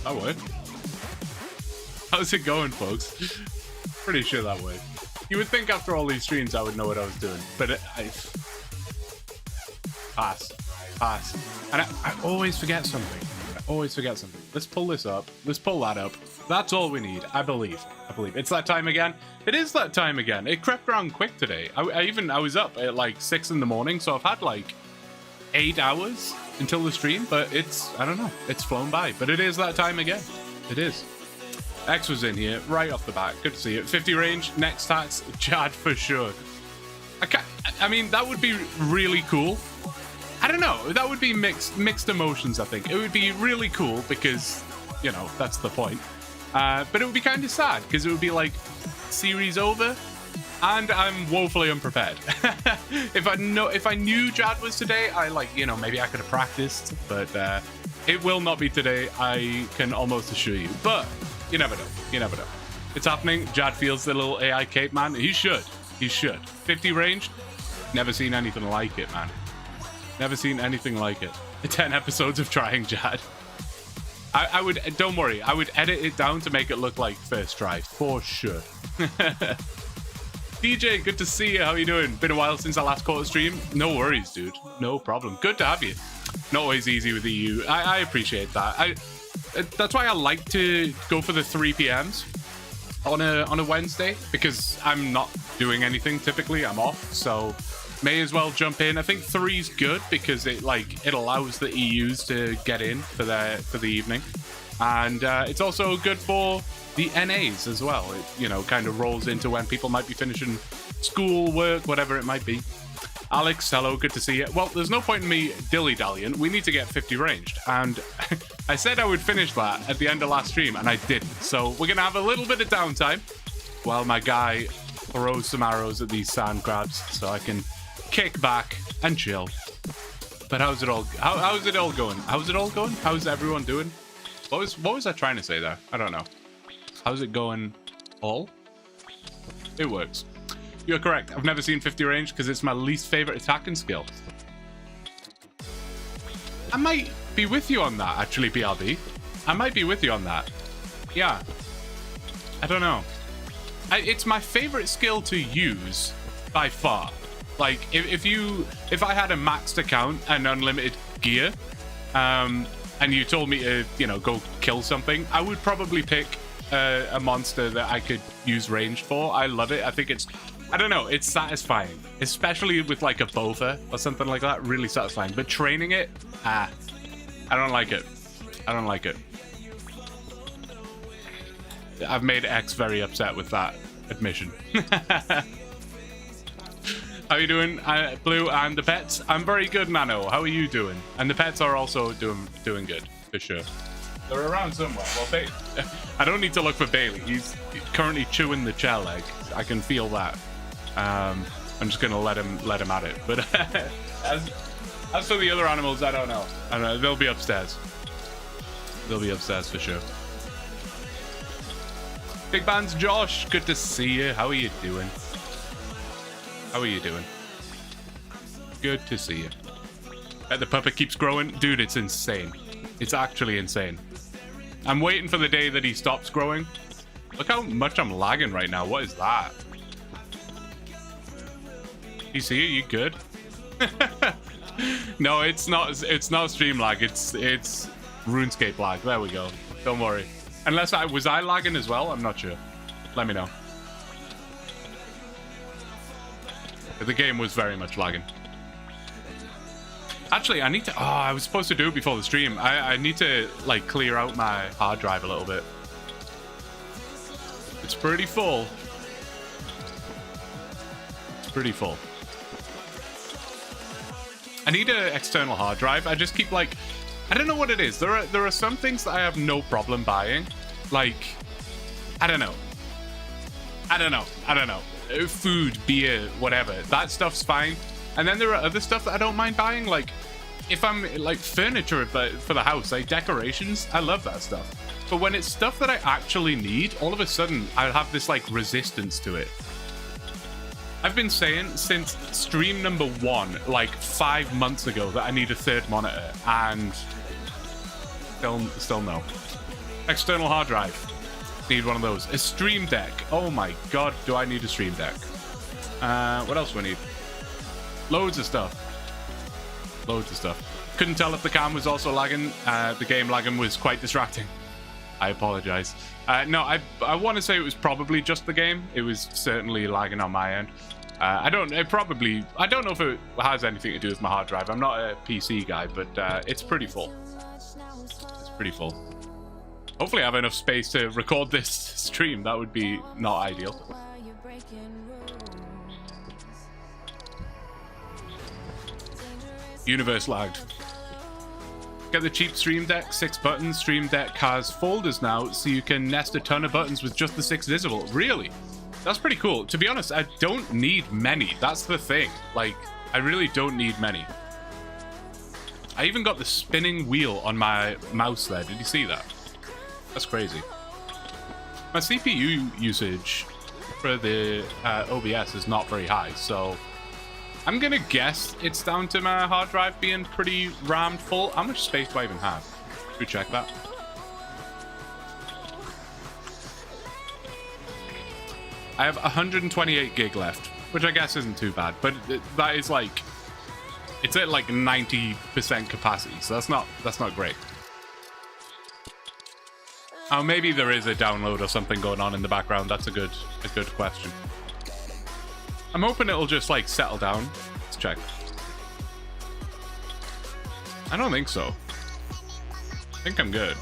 That worked. How's it going, folks? Pretty sure that worked. You would think after all these streams I would know what I was doing, but I pass. And I always forget something. Let's pull this up. Let's pull that up. That's all we need, I believe. It's that time again. It is that time again. It crept around quick today. I was up at like 6 in the morning, so I've had like 8 hours until the stream, but I don't know, it's flown by. But it is that time again. It is. X was in here right off the bat. Good to see it. 50 range, next stats, Chad for sure. I mean, that would be really cool. I don't know. That would be mixed emotions, I think. It would be really cool because, you know, that's the point. But it would be kind of sad because it would be like series over and I'm woefully unprepared. If I knew Jad was today, maybe I could have practiced, but it will not be today. I can almost assure you, but you never know. It's happening. Jad feels the little AI cape, man. He should 50 range. Never seen anything like it, man. Never seen anything like it. 10 episodes of trying Jad. I would, don't worry, I would edit it down to make it look like first try, for sure. DJ, good to see you. How you doing? Been a while since I last caught a stream. No worries, dude. No problem. Good to have you. Not always easy with EU. I appreciate that. That's why I like to go for the 3 PMs on a Wednesday, because I'm not doing anything typically. I'm off, so may as well jump in. I think 3's good because it allows the EUs to get in for the evening, and it's also good for the NAs as well. It kind of rolls into when people might be finishing school, work, whatever it might be. Alex, hello, good to see you. Well, there's no point in me dilly-dallying. We need to get 50 ranged, and I said I would finish that at the end of last stream, and I didn't. So we're gonna have a little bit of downtime while my guy throws some arrows at these sand crabs, so I can kick back and chill. But how's it all going? How's everyone doing? What was I trying to say there? I don't know. How's it going? All? It works. You're correct. I've never seen 50 range because it's my least favorite attacking skill. I might be with you on that, actually, BRB. I might be with you on that. Yeah. I don't know. It's my favorite skill to use by far. Like, if I had a maxed account and unlimited gear, and you told me to, go kill something, I would probably pick a monster that I could use ranged for. I love it. I think I don't know, it's satisfying, especially with like a Botha or something like that. Really satisfying. But training it, I don't like it. I've made X very upset with that admission. How you doing, Blue and the pets? I'm very good, Nano. How are you doing? And the pets are also doing good, for sure. They're around somewhere. Well, I don't need to look for Bailey. He's currently chewing the shell egg. I can feel that. I'm just gonna let him at it. But as for the other animals, I don't know. They'll be upstairs. They'll be upstairs for sure. Big Bands Josh, good to see you. How are you doing? Good to see you. The puppet keeps growing. Dude, it's insane. It's actually insane. I'm waiting for the day that he stops growing. Look how much I'm lagging right now. What is that? You see it? You good? No, it's not stream lag. It's RuneScape lag. There we go. Don't worry. Unless was I lagging as well? I'm not sure. Let me know. The game was very much lagging. Actually, I need to... Oh, I was supposed to do it before the stream. I need to, like, clear out my hard drive a little bit. It's pretty full. I need an external hard drive. I just keep, like... I don't know what it is. There are some things that I have no problem buying. Like... I don't know. Food, beer, whatever. That stuff's fine. And then there are other stuff that I don't mind buying. Like, if I'm, like, furniture for the house, like decorations, I love that stuff. But when it's stuff that I actually need, all of a sudden, I'll have this, like, resistance to it. I've been saying since stream number 1, like 5 months ago, that I need a third monitor, and still no. External hard drive. Need one of those. A stream deck. Oh my god, do I need a stream deck? What else do I need? Loads of stuff. Loads of stuff. Couldn't tell if the cam was also lagging. The game lagging was quite distracting. I apologize. No, I want to say it was probably just the game. It was certainly lagging on my end. I don't know if it has anything to do with my hard drive. I'm not a PC guy, but it's pretty full. It's pretty full. Hopefully I have enough space to record this stream. That would be not ideal. Universe lagged. Get the cheap Stream Deck, 6 buttons. Stream Deck has folders now, so you can nest a ton of buttons with just the 6 visible. Really? That's pretty cool. To be honest, I don't need many. That's the thing. Like, I really don't need many. I even got the spinning wheel on my mouse there. Did you see that? That's crazy. My CPU usage for the OBS is not very high, so I'm gonna guess it's down to my hard drive being pretty rammed full. How much space do I even have? Should we check that? I have 128 gig left, which I guess isn't too bad, but that is like, it's at like 90% capacity, so that's not great. Oh, maybe there is a download or something going on in the background. That's a good question. I'm hoping it'll just like settle down. Let's check. I don't think so. I think I'm good.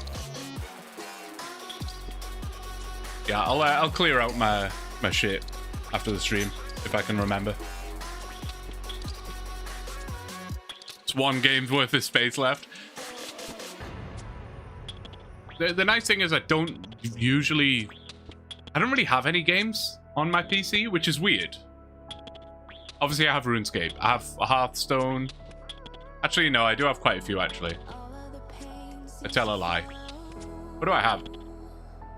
Yeah, I'll clear out my shit after the stream if I can remember. It's one game's worth of space left. The nice thing is I don't really have any games on my PC, which is weird. Obviously, I have RuneScape. I have a Hearthstone. Actually, no, I do have quite a few, actually. I tell a lie. What do I have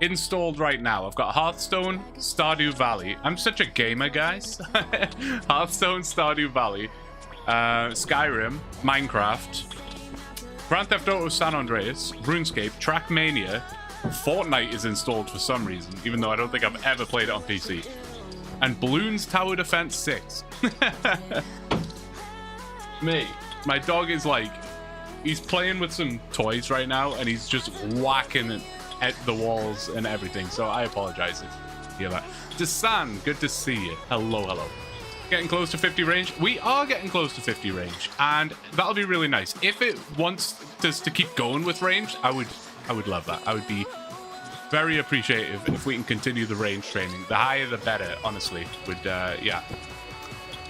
installed right now? I've got Hearthstone, Stardew Valley. I'm such a gamer, guys. Hearthstone, Stardew Valley, Skyrim, Minecraft, Grand Theft Auto San Andreas, RuneScape, Trackmania. Fortnite is installed for some reason, even though I don't think I've ever played it on PC. And Bloons Tower Defense 6. Me. My dog is like, he's playing with some toys right now, and he's just whacking at the walls and everything. So I apologize if you hear that. Desan, good to see you. Hello, hello. Getting close to 50 range. We are getting close to 50 range, and that'll be really nice. If it wants us to keep going with range, I would love that. I would be very appreciative if we can continue the range training. The higher the better, honestly. Would yeah.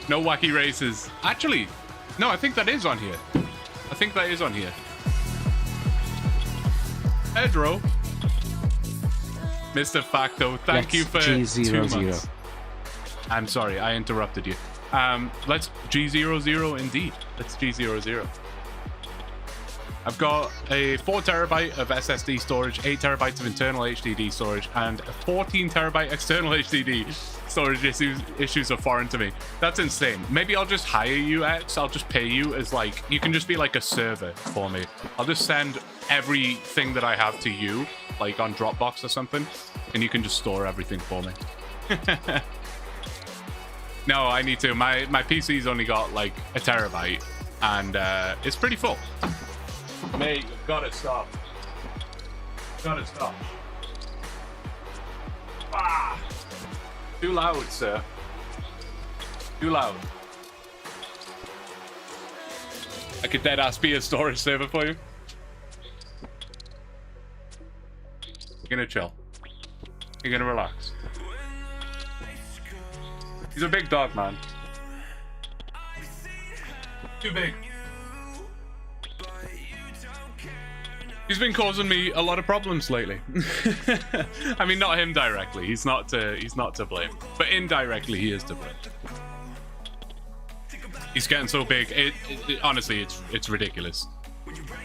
No wacky races. Actually, no, I think that is on here. I think that is on here. Pedro. Mr. Facto, thank you for G00. 2 months. I'm sorry, I interrupted you. Let's G00 indeed. Let's G00. I've got a 4 terabyte of SSD storage, 8 terabytes of internal HDD storage, and a 14 terabyte external HDD storage issues are foreign to me. That's insane. Maybe I'll just hire you, X. I'll just pay you as like, you can just be like a server for me. I'll just send everything that I have to you, like on Dropbox or something, and you can just store everything for me. No, I need to. My PC's only got like a terabyte, and it's pretty full. Mate, you've got to stop. Gotta stop. Ah! Too loud, sir. Too loud. I could dead-ass be a storage server for you. You're gonna chill. You're gonna relax. He's a big dog, man. Too big. He's been causing me a lot of problems lately. I mean, not him directly. He's not to blame, but indirectly he is to blame. He's getting so big. Honestly, it's ridiculous.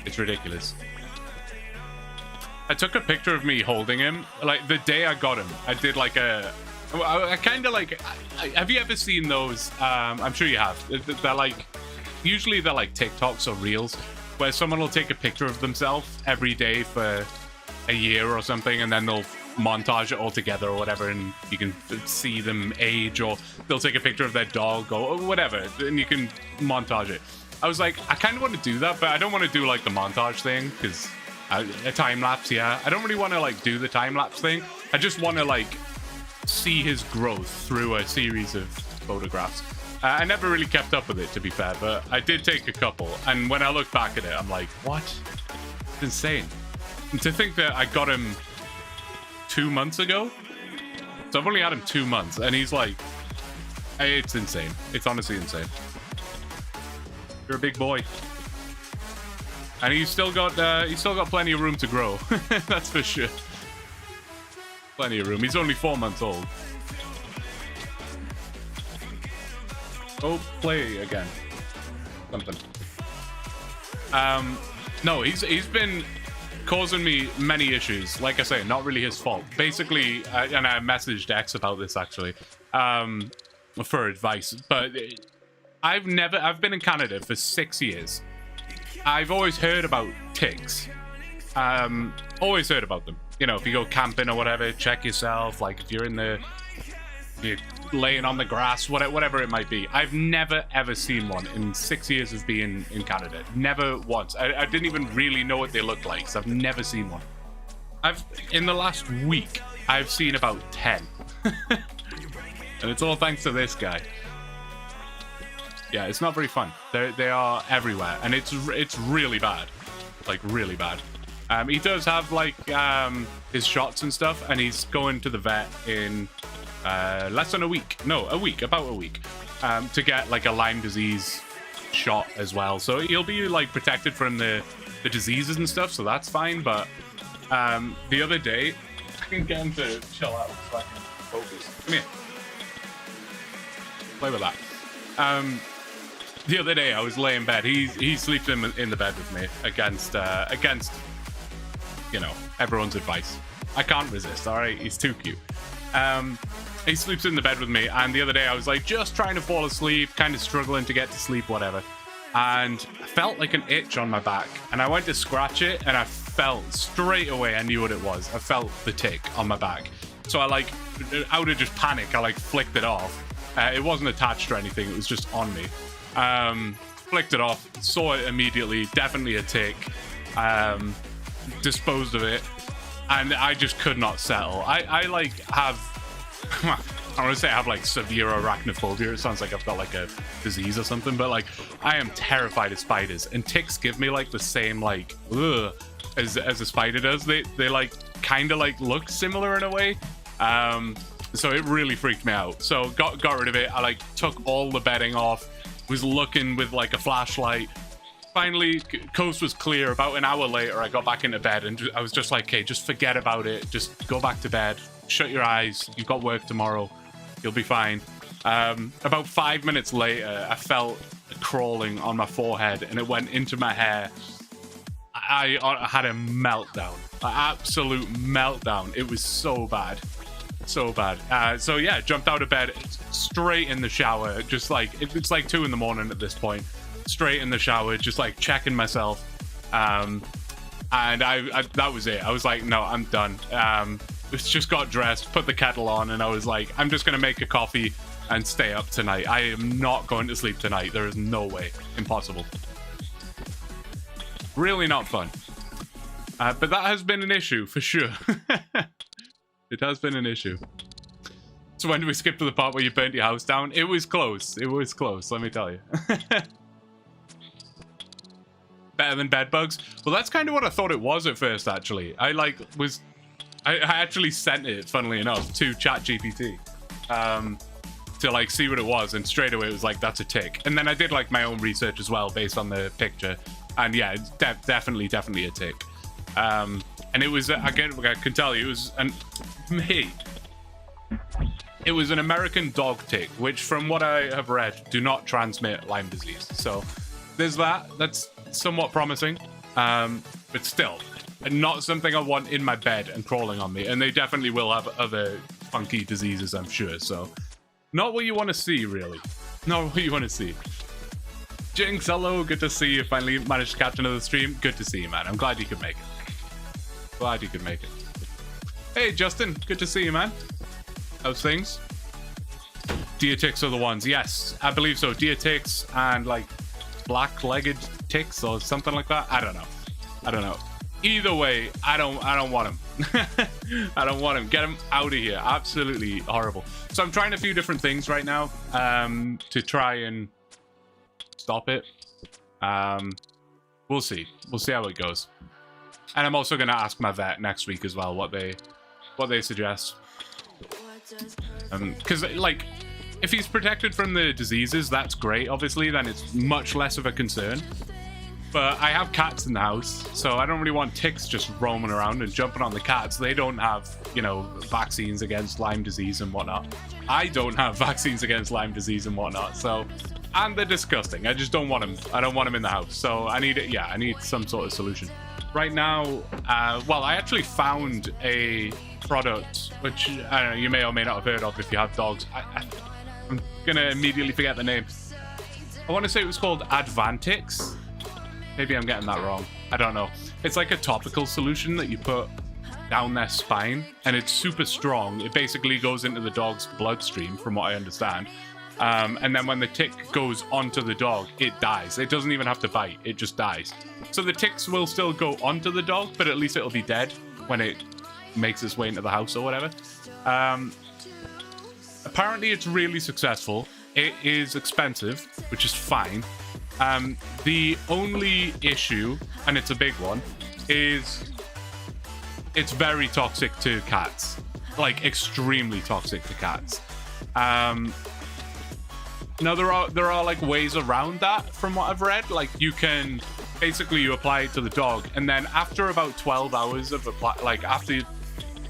It's ridiculous. I took a picture of me holding him. Like the day I got him, I did like a. I kind of like. Have you ever seen those? I'm sure you have. They're like. Usually they're like TikToks or Reels, where someone will take a picture of themselves every day for a year or something, and then they'll montage it all together or whatever, and you can see them age, or they'll take a picture of their dog or whatever, and you can montage it. I was like, I kind of want to do that, but I don't want to do like the montage thing, because a time lapse, yeah. I don't really want to like do the time lapse thing. I just want to like see his growth through a series of photographs. I never really kept up with it, to be fair, but I did take a couple, and when I look back at it, I'm like, what? It's insane. And to think that I got him 2 months ago, so I've only had him 2 months, and he's like, hey, it's insane. It's honestly insane. You're a big boy, and he's still got plenty of room to grow. That's for sure. Plenty of room. He's only 4 months old. Oh, play again. Something. No, he's been causing me many issues. Like I say, not really his fault. Basically, and I messaged X about this actually, for advice. But I've been in Canada for 6 years. I've always heard about ticks. Always heard about them. You know, if you go camping or whatever, check yourself. Like if you're laying on the grass, whatever it might be. I've never ever seen one in 6 years of being in Canada. Never once. I didn't even really know what they looked like, so I've never seen one. In the last week, I've seen about 10. And it's all thanks to this guy. Yeah, it's not very fun. They are everywhere, and it's really bad. Like, really bad. He does have, like, his shots and stuff, and he's going to the vet in less than a week. No, about a week. To get, like, a Lyme disease shot as well. So he'll be, like, protected from the diseases and stuff, so that's fine. But the other day, I can get him to chill out so I can focus. Come here. Play with that. The other day, I was laying in bed. He sleeps in the bed with me against you know, everyone's advice. I can't resist, all right? He's too cute. He sleeps in the bed with me, and the other day I was like just trying to fall asleep, kind of struggling to get to sleep, whatever. And I felt like an itch on my back, and I went to scratch it, and I felt straight away, I knew what it was. I felt the tick on my back. So I, like, out of just panic, I, like, flicked it off. It wasn't attached or anything, it was just on me. Flicked it off, saw it immediately, definitely a tick. Disposed of it, and I just could not settle. I like have I want to say I have like severe arachnophobia. It sounds like I've got like a disease or something, but like I am terrified of spiders, and ticks give me like the same like ugh as a spider does. They like kind of like look similar in a way. So it really freaked me out. So got rid of it. I like took all the bedding off, was looking with like a flashlight. Finally, coast was clear. About an hour later, I got back into bed, and I was just like, okay, just forget about it. Just go back to bed. Shut your eyes. You've got work tomorrow. You'll be fine. About 5 minutes later, I felt crawling on my forehead, and it went into my hair. I had a meltdown. An absolute meltdown. It was so bad. So bad. So yeah, jumped out of bed, straight in the shower. Just like, it's like 2 in the morning at this point. Straight in the shower, just like checking myself, and I that was it. I was like, no, I'm done. Just got dressed, put the kettle on, and I was like, I'm just gonna make a coffee and stay up tonight. I am not going to sleep tonight. There is no way. Impossible. Really not fun. But that has been an issue for sure. It has been an issue. So when do we skip to the part where you burnt your house down? It was close. It was close, let me tell you. Better than bed bugs? Well, that's kind of what I thought it was at first, actually. I actually sent it, funnily enough, to ChatGPT to like see what it was, and straight away it was like, that's a tick. And then I did like my own research as well based on the picture, and yeah, it's definitely a tick. And it was, again, I can tell you, it was an American dog tick, which from what I have read do not transmit Lyme disease. So there's that. That's somewhat promising, but still not something I want in my bed and crawling on me. And they definitely will have other funky diseases, I'm sure. So not what you want to see, really. Not what you want to see. Jinx, hello, good to see you. Finally managed to catch another stream. Good to see you, man. I'm glad you could make it. Glad you could make it. Hey, Justin. Good to see you, man. How's things? Deer ticks are the ones. Yes, I believe so. Deer ticks and like black-legged ticks or something like that. I don't know. Either way, I don't want him. I don't want him. Get him out of here. Absolutely horrible. So I'm trying a few different things right now to try and stop it. We'll see. We'll see how it goes. And I'm also going to ask my vet next week as well what they suggest. Because like, if he's protected from the diseases, that's great. Obviously, then it's much less of a concern. But I have cats in the house, so I don't really want ticks just roaming around and jumping on the cats. They don't have, you know, vaccines against Lyme disease and whatnot. I don't have vaccines against Lyme disease and whatnot, so... And they're disgusting. I just don't want them. I don't want them in the house. So I need, I need some sort of solution. Right now, well, I actually found a product, which I don't know, you may or may not have heard of if you have dogs. I'm going to immediately forget the name. I want to say it was called Advantix. Maybe I'm getting that wrong. I don't know. It's like a topical solution that you put down their spine, and it's super strong. It basically goes into the dog's bloodstream, from what I understand. And then when the tick goes onto the dog, it dies. It doesn't even have to bite. It just dies. So the ticks will still go onto the dog, but at least it'll be dead when it makes its way into the house or whatever. Apparently, it's really successful. It is expensive, which is fine. The only issue, and it's a big one, is it's very toxic to cats. Like, extremely toxic to cats. Now, there are like ways around that from what I've read. Like, you can basically, you apply it to the dog, and then after about 12 hours of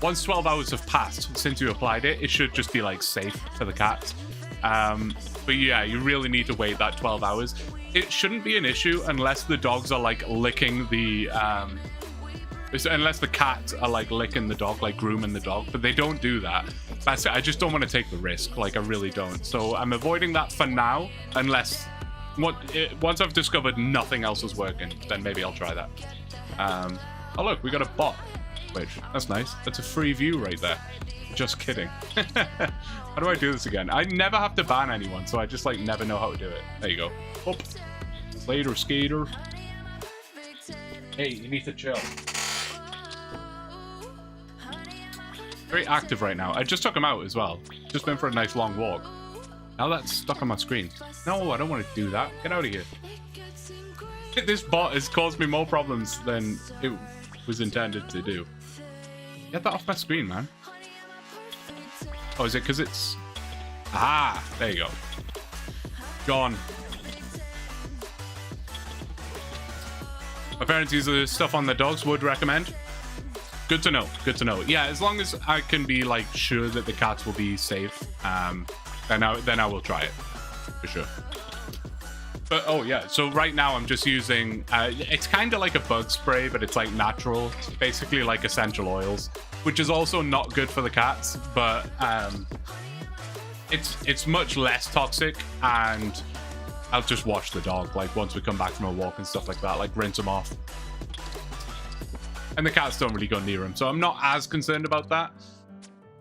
once 12 hours have passed since you applied it, it should just be like safe for the cats. But yeah, you really need to wait that 12 hours. It shouldn't be an issue unless the dogs are like licking the unless the cats are like licking the dog, like grooming the dog, but they don't do that. That's it. I just don't want to take the risk. Like, I really don't. So I'm avoiding that for now, unless once I've discovered nothing else is working, then maybe I'll try that. Oh look, we got a bot. Which, that's nice. That's a free view right there. Just kidding. How do I do this again? I never have to ban anyone, so I just like never know how to do it. There you go. Up. Later, skater. Hey, you need to chill. Very active right now. I just took him out as well. Just been for a nice long walk. Now that's stuck on my screen. No, I don't want to do that. Get out of here. This bot has caused me more problems than it was intended to do. Get that off my screen, man. Oh, is it because it's... Ah, there you go. Gone. My parents use the stuff on the dogs. Would recommend. Good to know. Good to know. Yeah, as long as I can be like sure that the cats will be safe, then I will try it for sure. But oh yeah, so right now I'm just using. It's kind of like a bug spray, but it's like natural. It's basically like essential oils, which is also not good for the cats, but it's much less toxic, and I'll just wash the dog like once we come back from a walk and stuff like that, like rinse them off. And the cats don't really go near him, so I'm not as concerned about that.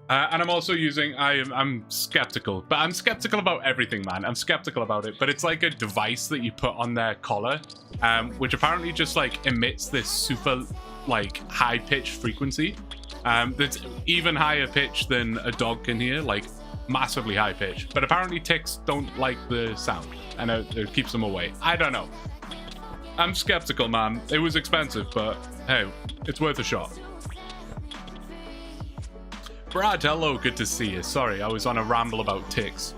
And I'm also using, I'm skeptical, but I'm skeptical about everything, man. I'm skeptical about it, but it's like a device that you put on their collar, which apparently just like emits this super like high pitched frequency. That's even higher pitch than a dog can hear, like massively high pitch. But apparently ticks don't like the sound, and it keeps them away. I don't know. I'm skeptical, man. It was expensive, but hey, it's worth a shot. Brad, hello, good to see you. Sorry, I was on a ramble about ticks.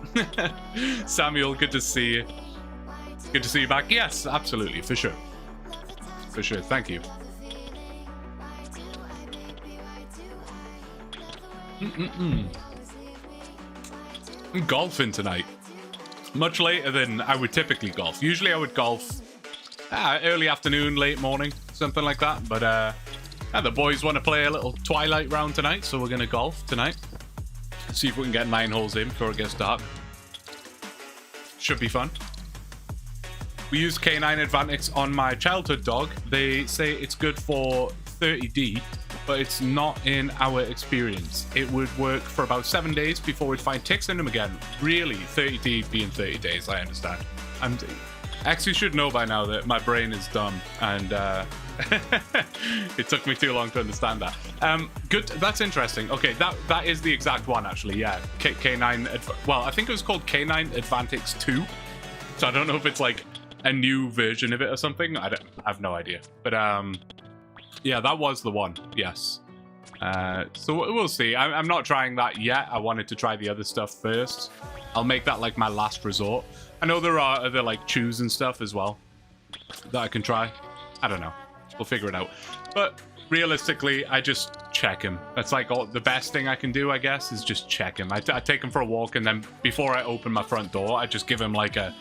Samuel, good to see you. Good to see you back. Yes, absolutely, for sure. For sure, thank you. I'm golfing tonight. Much later than I would typically golf. Usually I would golf early afternoon, late morning, something like that. But the boys want to play a little twilight round tonight, so we're going to golf tonight. See if we can get 9 holes in before it gets dark. Should be fun. We use Canine Advantix on my childhood dog. They say it's good for 30D, but it's not in our experience. It would work for about 7 days before we'd find ticks in him again. Really, 30D being 30 days, I understand. I actually should know by now that my brain is dumb, and it took me too long to understand that. Good, that's interesting. Okay, that is the exact one, actually, yeah. Canine, well, I think it was called Canine Advantix 2, so I don't know if it's like a new version of it or something. I have no idea, but yeah, that was the one, yes. So we'll see. I'm not trying that yet. I wanted to try the other stuff first. I'll make that like my last resort. I know there are other like chews and stuff as well that I can try. I don't know. We'll figure it out. But realistically, I just check him. That's like the best thing I can do, I guess, is just check him. I take him for a walk, and then before I open my front door, I just give him like a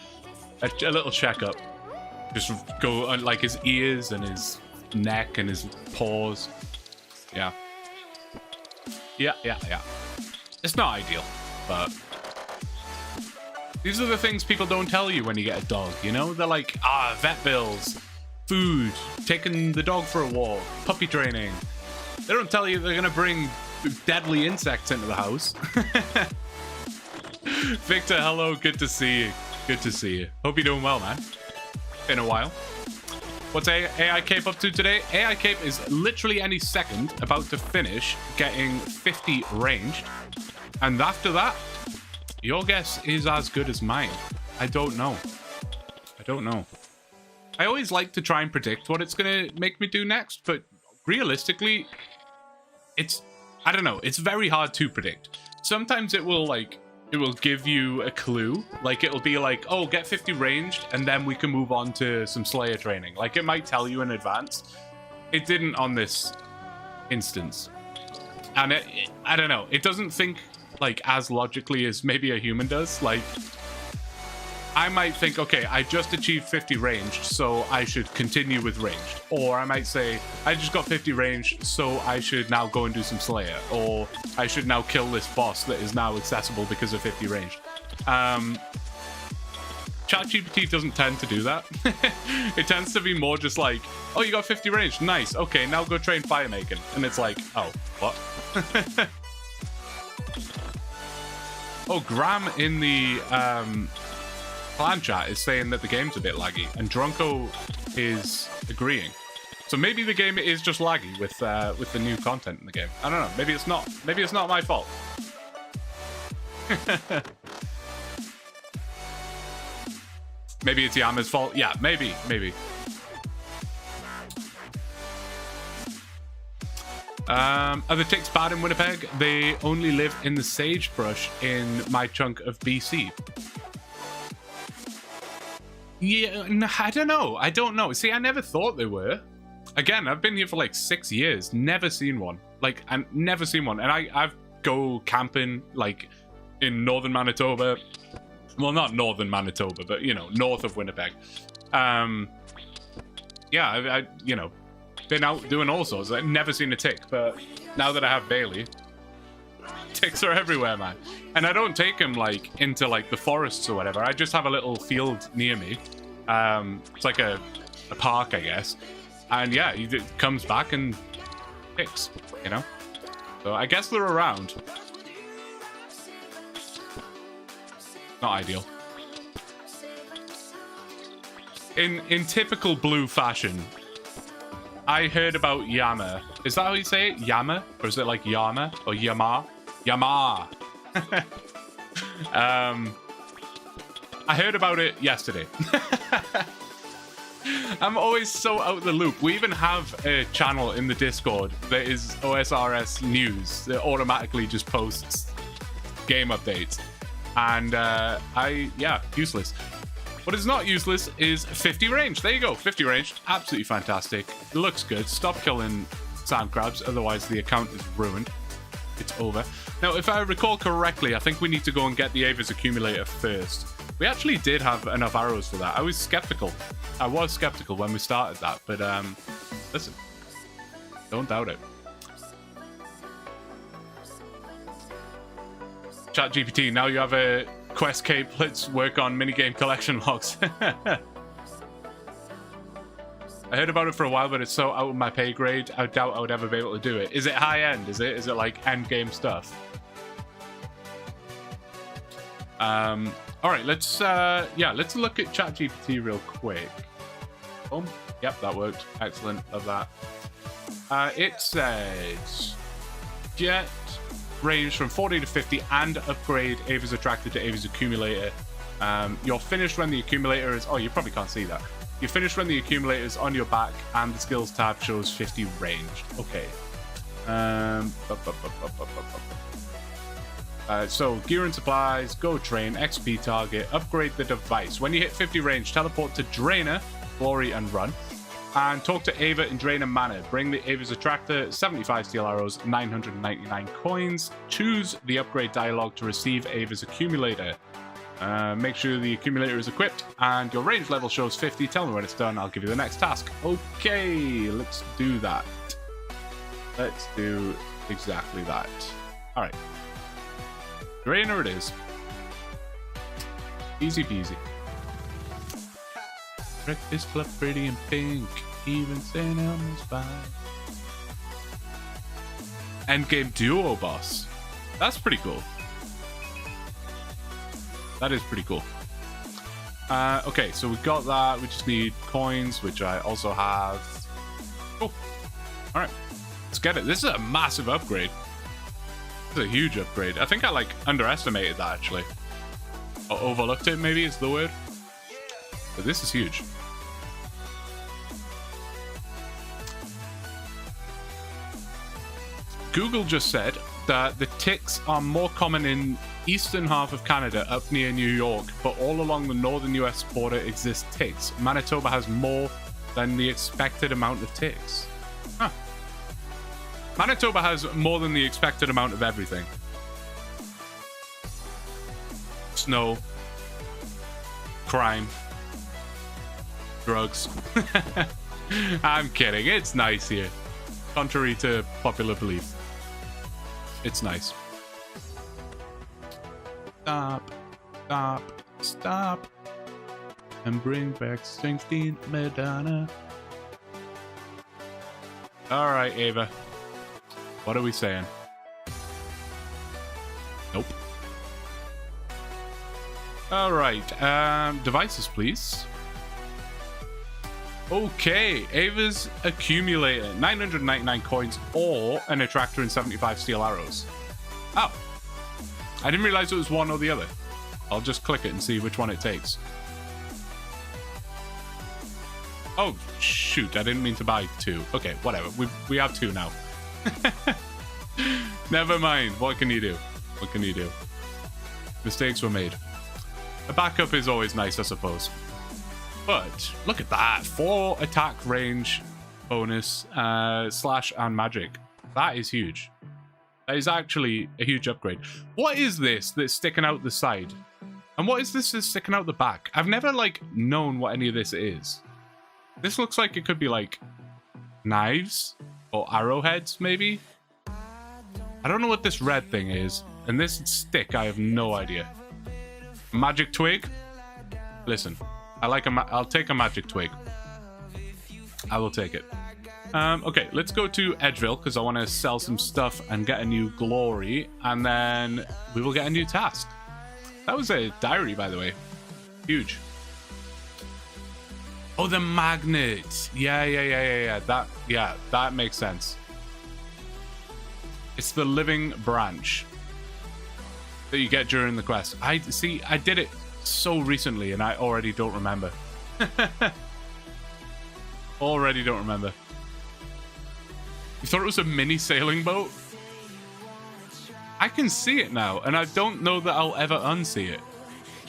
little checkup. Just go on like his ears and his neck and his paws. Yeah. Yeah. It's not ideal, but these are the things people don't tell you when you get a dog, you know? They're like, vet bills, food, taking the dog for a walk, puppy training. They don't tell you they're gonna bring deadly insects into the house. Victor, hello, good to see you. Good to see you. Hope you're doing well, man. In a while. What's AI Cape up to today? AI Cape is literally any second about to finish getting 50 ranged. And after that, your guess is as good as mine. I don't know. I always like to try and predict what it's going to make me do next, but realistically, I don't know. It's very hard to predict. Sometimes it will give you a clue. Like, it'll be like, oh, get 50 ranged, and then we can move on to some Slayer training. Like, it might tell you in advance. It didn't on this instance. And I don't know. It doesn't think, like, as logically as maybe a human does. Like, I might think, okay, I just achieved 50 ranged, so I should continue with ranged. Or I might say, I just got 50 ranged, so I should now go and do some Slayer. Or I should now kill this boss that is now accessible because of 50 ranged. ChatGPT doesn't tend to do that. It tends to be more just like, oh, you got 50 ranged, nice. Okay, now go train fire making. And it's like, oh, what? Oh, Graham in the clan chat is saying that the game's a bit laggy, and Drunko is agreeing. So maybe the game is just laggy with the new content in the game. I don't know. Maybe it's not. Maybe it's not my fault. Maybe it's Yama's fault. Yeah, maybe. Are the ticks bad in Winnipeg? They only live in the sagebrush in my chunk of BC. Yeah, I don't know. See, I never thought they were. Again, I've been here for like 6 years. Never seen one. Like, and never seen one. And I've go camping like in northern Manitoba. Well, not northern Manitoba, but you know, north of Winnipeg. Yeah, I you know, been out doing all sorts. I've never seen a tick, but now that I have Bailey, ticks are everywhere, man. And I don't take them like into like the forests or whatever. I just have a little field near me. It's like a park, I guess. And yeah, it comes back and ticks, you know? So I guess they're around. Not ideal. In typical blue fashion, I heard about Yama. Is that how you say it? Yama? Or is it like Yama? Or Yama? Yama! I heard about it yesterday. I'm always so out of the loop. We even have a channel in the Discord that is OSRS News that automatically just posts game updates. And yeah, useless. What is not useless is 50 range. There you go, 50 range. Absolutely fantastic. It looks good. Stop killing sand crabs, otherwise the account is ruined. It's over. Now, if I recall correctly, I think we need to go and get the Ava's accumulator first. We actually did have enough arrows for that. I was skeptical. I was skeptical when we started that, but listen, don't doubt it. ChatGPT, now you have a quest cape. Let's work on minigame collection logs. I heard about it for a while, but it's so out of my pay grade. I doubt I would ever be able to do it. Is it high end? Is it like end game stuff? All right, let's look at ChatGPT real quick. Oh, yep, that worked. Excellent. Love that. It says get range from 40 to 50 and upgrade Ava's Attractor to Ava's Accumulator. You're finished when the accumulator is... Oh, you probably can't see that. You're finished when the accumulator is on your back and the skills tab shows 50 ranged. Okay. So, gear and supplies, go train, XP target, upgrade the device. When you hit 50 range, teleport to Drainer, Glory, and Run. And talk to Ava in Drainer Manor. Bring the Ava's Attractor, 75 steel arrows, 999 coins. Choose the upgrade dialogue to receive Ava's Accumulator. Make sure the accumulator is equipped and your range level shows 50. Tell me when it's done. I'll give you the next task. Okay, let's do that. Let's do exactly that. All right. Drainer it is. Easy peasy. Breakfast Club pretty and pink. Even St. Elmo's fine. Endgame duo boss. That's pretty cool. That is pretty cool. Okay, so we got that. We just need coins, which I also have. Oh, all right. Let's get it. This is a massive upgrade. This is a huge upgrade. I think I like underestimated that actually. Or overlooked it, maybe is the word. But this is huge. Google just said that the ticks are more common in eastern half of Canada up near New York, but all along the northern US border exist ticks. Manitoba has more than the expected amount of ticks. Huh. Manitoba has more than the expected amount of everything. Snow, crime, drugs. I'm kidding, it's nice here. Contrary to popular belief. It's nice. Stop, stop, stop, and bring back Springsteen, Madonna. All right, Ava. What are we saying? Nope. All right, devices, please. Okay, Ava's Accumulator, 999 coins or an attractor and 75 steel arrows. Oh, I didn't realize it was one or the other. I'll just click it and see which one it takes. Oh, shoot, I didn't mean to buy two. Okay, whatever, we have two now. Never mind, what can you do? What can you do? Mistakes were made. A backup is always nice, I suppose. But look at that, 4 attack range bonus, slash and magic. That is huge. That is actually a huge upgrade. What is this that's sticking out the side? And what is this that's sticking out the back? I've never like known what any of this is. This looks like it could be like knives or arrowheads maybe. I don't know what this red thing is. And this stick, I have no idea. Magic twig? Listen. I'll take a magic twig. I will take it. Okay, let's go to Edgeville because I want to sell some stuff and get a new glory, and then we will get a new task. That was a diary, by the way. Huge. Oh, the magnet. Yeah. That makes sense. It's the living branch that you get during the quest. I did it so recently and I already don't remember. Already don't remember. You thought it was a mini sailing boat? I can see it now and I don't know that I'll ever unsee it.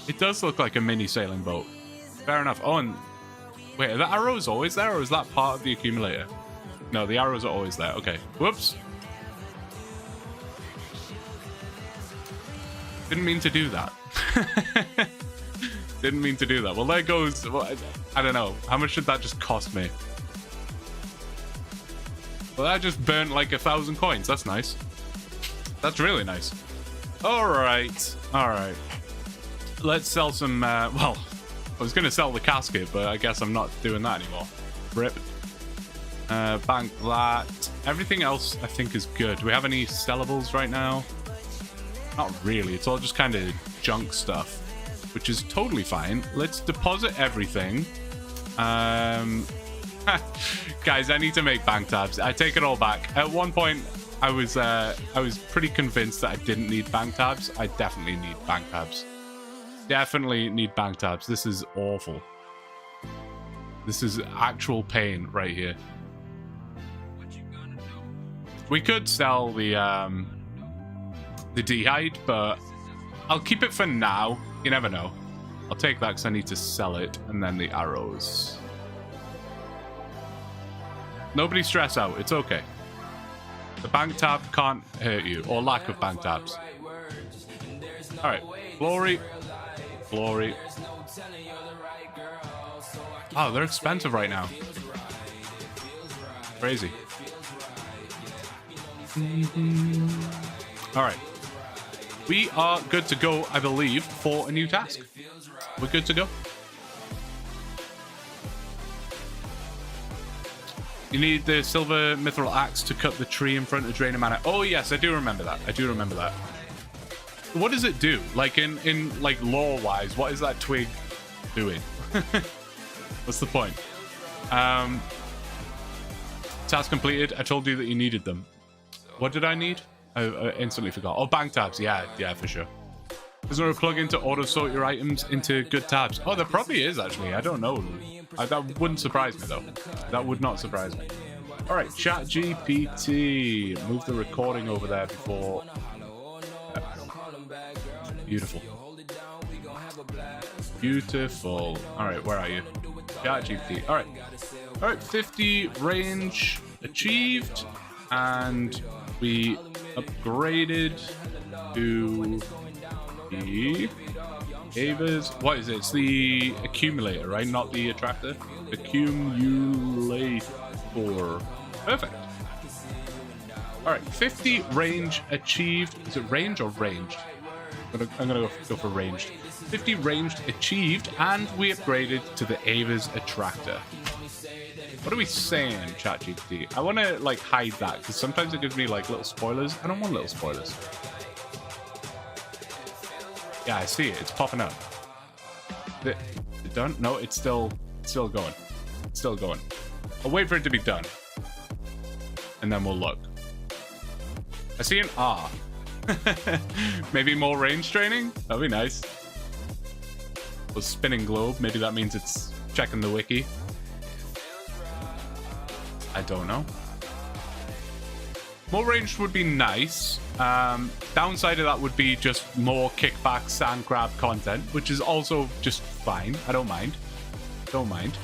It does look like a mini sailing boat. Fair enough. Oh, and wait, are the arrows always there or is that part of the accumulator? No, the arrows are always there. Okay. Whoops. Didn't mean to do that. Didn't mean to do that. Well, there goes... Well, I don't know. How much did that just cost me? Well, that just burnt like 1,000 coins. That's nice. That's really nice. All right. All right. Let's sell some... well, I was going to sell the casket, but I guess I'm not doing that anymore. Rip. Bank that. Everything else I think is good. Do we have any sellables right now? Not really. It's all just kind of junk stuff, which is totally fine. Let's deposit everything. Guys, I need to make bank tabs. I take it all back. At one point, I was pretty convinced that I didn't need bank tabs. I definitely need bank tabs. Definitely need bank tabs. This is awful. This is actual pain right here. We could sell the D-hide, but I'll keep it for now. You never know. I'll take that because I need to sell it, and then the arrows. Nobody stress out. It's okay. The bank tab can't hurt you, or lack of bank tabs. All right, glory, glory. Oh, they're expensive right now. Crazy. All right, we are good to go, I believe, for a new task. We're good to go. You need the silver mithril axe to cut the tree in front of Drain Manor. Oh yes, I do remember that. I do remember that. What does it do? Like in like lore wise, what is that twig doing? What's the point? Task completed. I told you that you needed them. What did I need? I instantly forgot. Oh, bank tabs. Yeah, for sure. Is there a plugin to auto sort your items into good tabs? Oh, there probably is actually. I don't know. That wouldn't surprise me though. That would not surprise me. All right, ChatGPT. Move the recording over there before. Beautiful. Beautiful. All right, where are you? ChatGPT. All right. 50 range achieved, and we upgraded to the Ava's. What is it? It's the accumulator, right? Not the attractor. Accumulator. Perfect. All right, 50 range achieved. Is it range or ranged? I'm gonna go for ranged. 50 ranged achieved, and we upgraded to the Ava's attractor. What are we saying, ChatGPT? I want to like hide that because sometimes it gives me like little spoilers. I don't want little spoilers. Yeah, I see it. It's popping up. It done? No, it's still going. It's still going. I'll wait for it to be done, and then we'll look. I see an R. Maybe more range training? That'd be nice. Or spinning globe. Maybe that means it's checking the wiki. I don't know. More ranged would be nice. Downside of that would be just more kickback sand grab content, which is also just fine. I don't mind. Don't mind.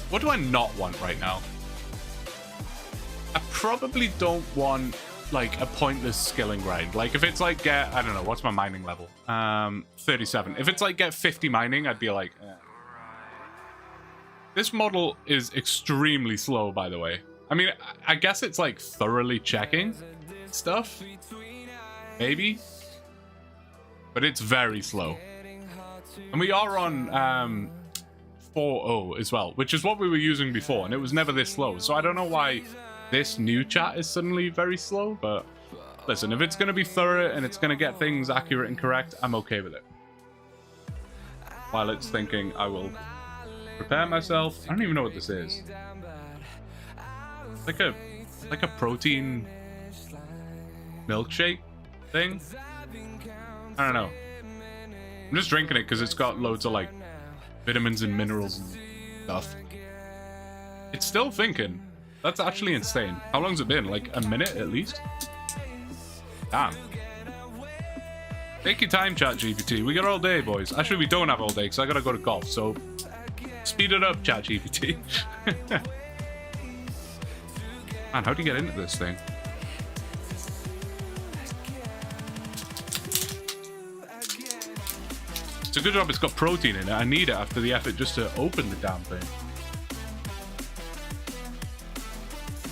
What do I not want right now? I probably don't want like a pointless skilling grind. Like if it's like get, I don't know, what's my mining level? 37. If it's like get 50 mining, I'd be like, eh. This model is extremely slow, by the way. I mean, I guess it's like thoroughly checking stuff, maybe, but it's very slow. And we are on 4.0 as well, which is what we were using before, and it was never this slow. So I don't know why this new chat is suddenly very slow, but listen, if it's going to be thorough and it's going to get things accurate and correct, I'm okay with it. While it's thinking, I will prepare myself. I don't even know what this is. Like a protein milkshake thing. I don't know. I'm just drinking it because it's got loads of like vitamins and minerals and stuff. It's still thinking. That's actually insane. How long's it been? Like a minute at least? Damn. Take your time, ChatGPT. We got all day, boys. Actually, we don't have all day because I gotta go to golf. So speed it up, ChatGPT. Man, how do you get into this thing? It's a good job it's got protein in it. I need it after the effort just to open the damn thing.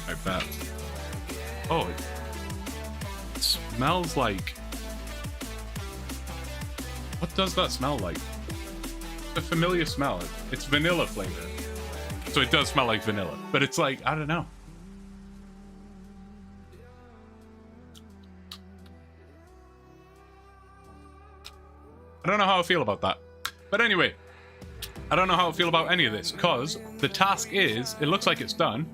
I bet. Oh, it smells like... What does that smell like? A familiar smell. It's vanilla flavor. So it does smell like vanilla, but it's like, I don't know. I don't know how I feel about that. But anyway, I don't know how I feel about any of this, because the task is, it looks like it's done.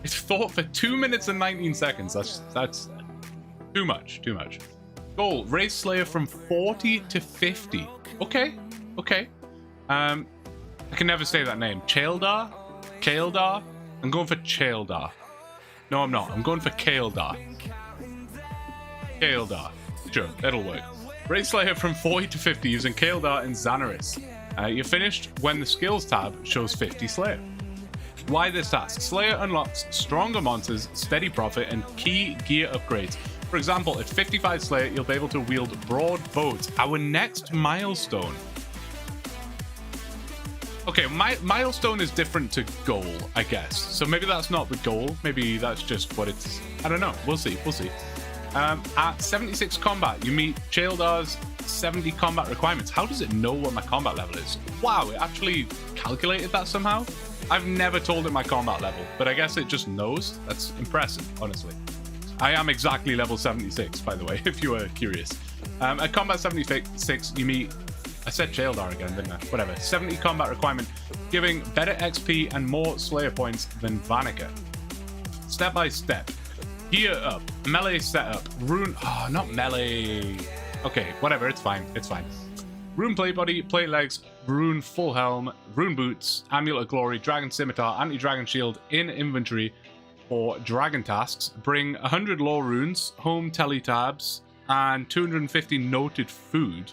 It's thought for 2 minutes and 19 seconds. That's too much, too much. Goal, raise Slayer from 40 to 50. Okay, okay. I can never say that name. Chaeldar? Kaeldar? I'm going for Chaeldar. No, I'm not. I'm going for Kaeldar. Kaeldar. Sure, that'll work. Raise Slayer from 40 to 50 using Kaeldar and Xanaris. You're finished when the skills tab shows 50 Slayer. Why this task? Slayer unlocks stronger monsters, steady profit, and key gear upgrades. For example, at 55 Slayer, you'll be able to wield broad bows. Our next milestone. Okay, milestone is different to goal, I guess. So maybe that's not the goal. Maybe that's just what it's... I don't know. We'll see. We'll see. At 76 combat, you meet Chaeldar's 70 combat requirements. How does it know what my combat level is? Wow, it actually calculated that somehow? I've never told it my combat level, but I guess it just knows. That's impressive, honestly. I am exactly level 76, by the way, if you were curious. At combat 76, you meet... I said Chaeldar again, didn't I? Whatever. 70 combat requirement, giving better XP and more Slayer points than Vanica. Step by step. Gear up. Melee setup. Rune... Oh, not melee. Okay, whatever. It's fine. It's fine. Rune plate body, plate legs, rune full helm, rune boots, amulet of glory, dragon scimitar, anti-dragon shield in inventory for dragon tasks. Bring 100 lore runes, home teletabs, and 250 noted food.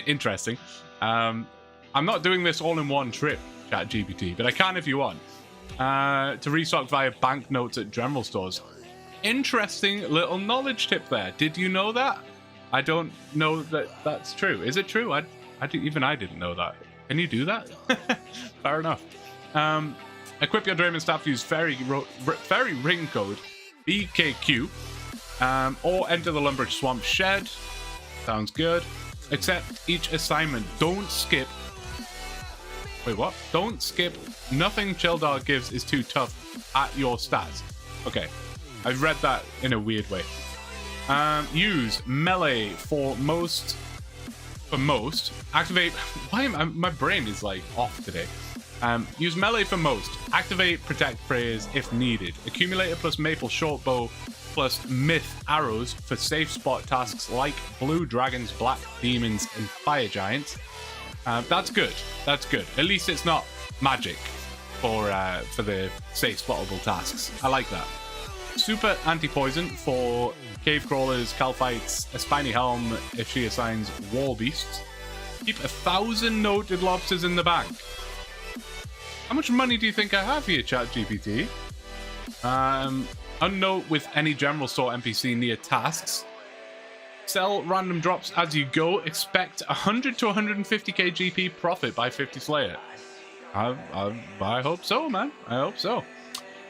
Interesting. I'm not doing this all in one trip, ChatGPT, but I can if you want. To restock via banknotes at general stores. Interesting little knowledge tip there. Did you know that? I don't know that that's true. Is it true? Even I didn't know that. Can you do that? Fair enough. Equip your Draymond staff to use fairy ring code BKQ, or enter the Lumbridge Swamp Shed. Sounds good. Accept each assignment. Don't skip. Wait, what? Don't skip. Nothing Chaeldar gives is too tough at your stats. Okay, I've read that in a weird way. Use melee for most. Activate. Why am my brain is like off today? Use melee for most. Activate protect prayers if needed. Accumulator plus maple short bow plus myth arrows for safe spot tasks like blue dragons, black demons, and fire giants. That's good. That's good. At least it's not magic for the safe spottable tasks. I like that. Super anti-poison for cave crawlers, calphites, a spiny helm if she assigns wall beasts. Keep 1,000 noted lobsters in the bank. How much money do you think I have here, ChatGPT? Unnote with any general store NPC near tasks. Sell random drops as you go. Expect 100 to 150k GP profit by 50 Slayer. I hope so, man. I hope so.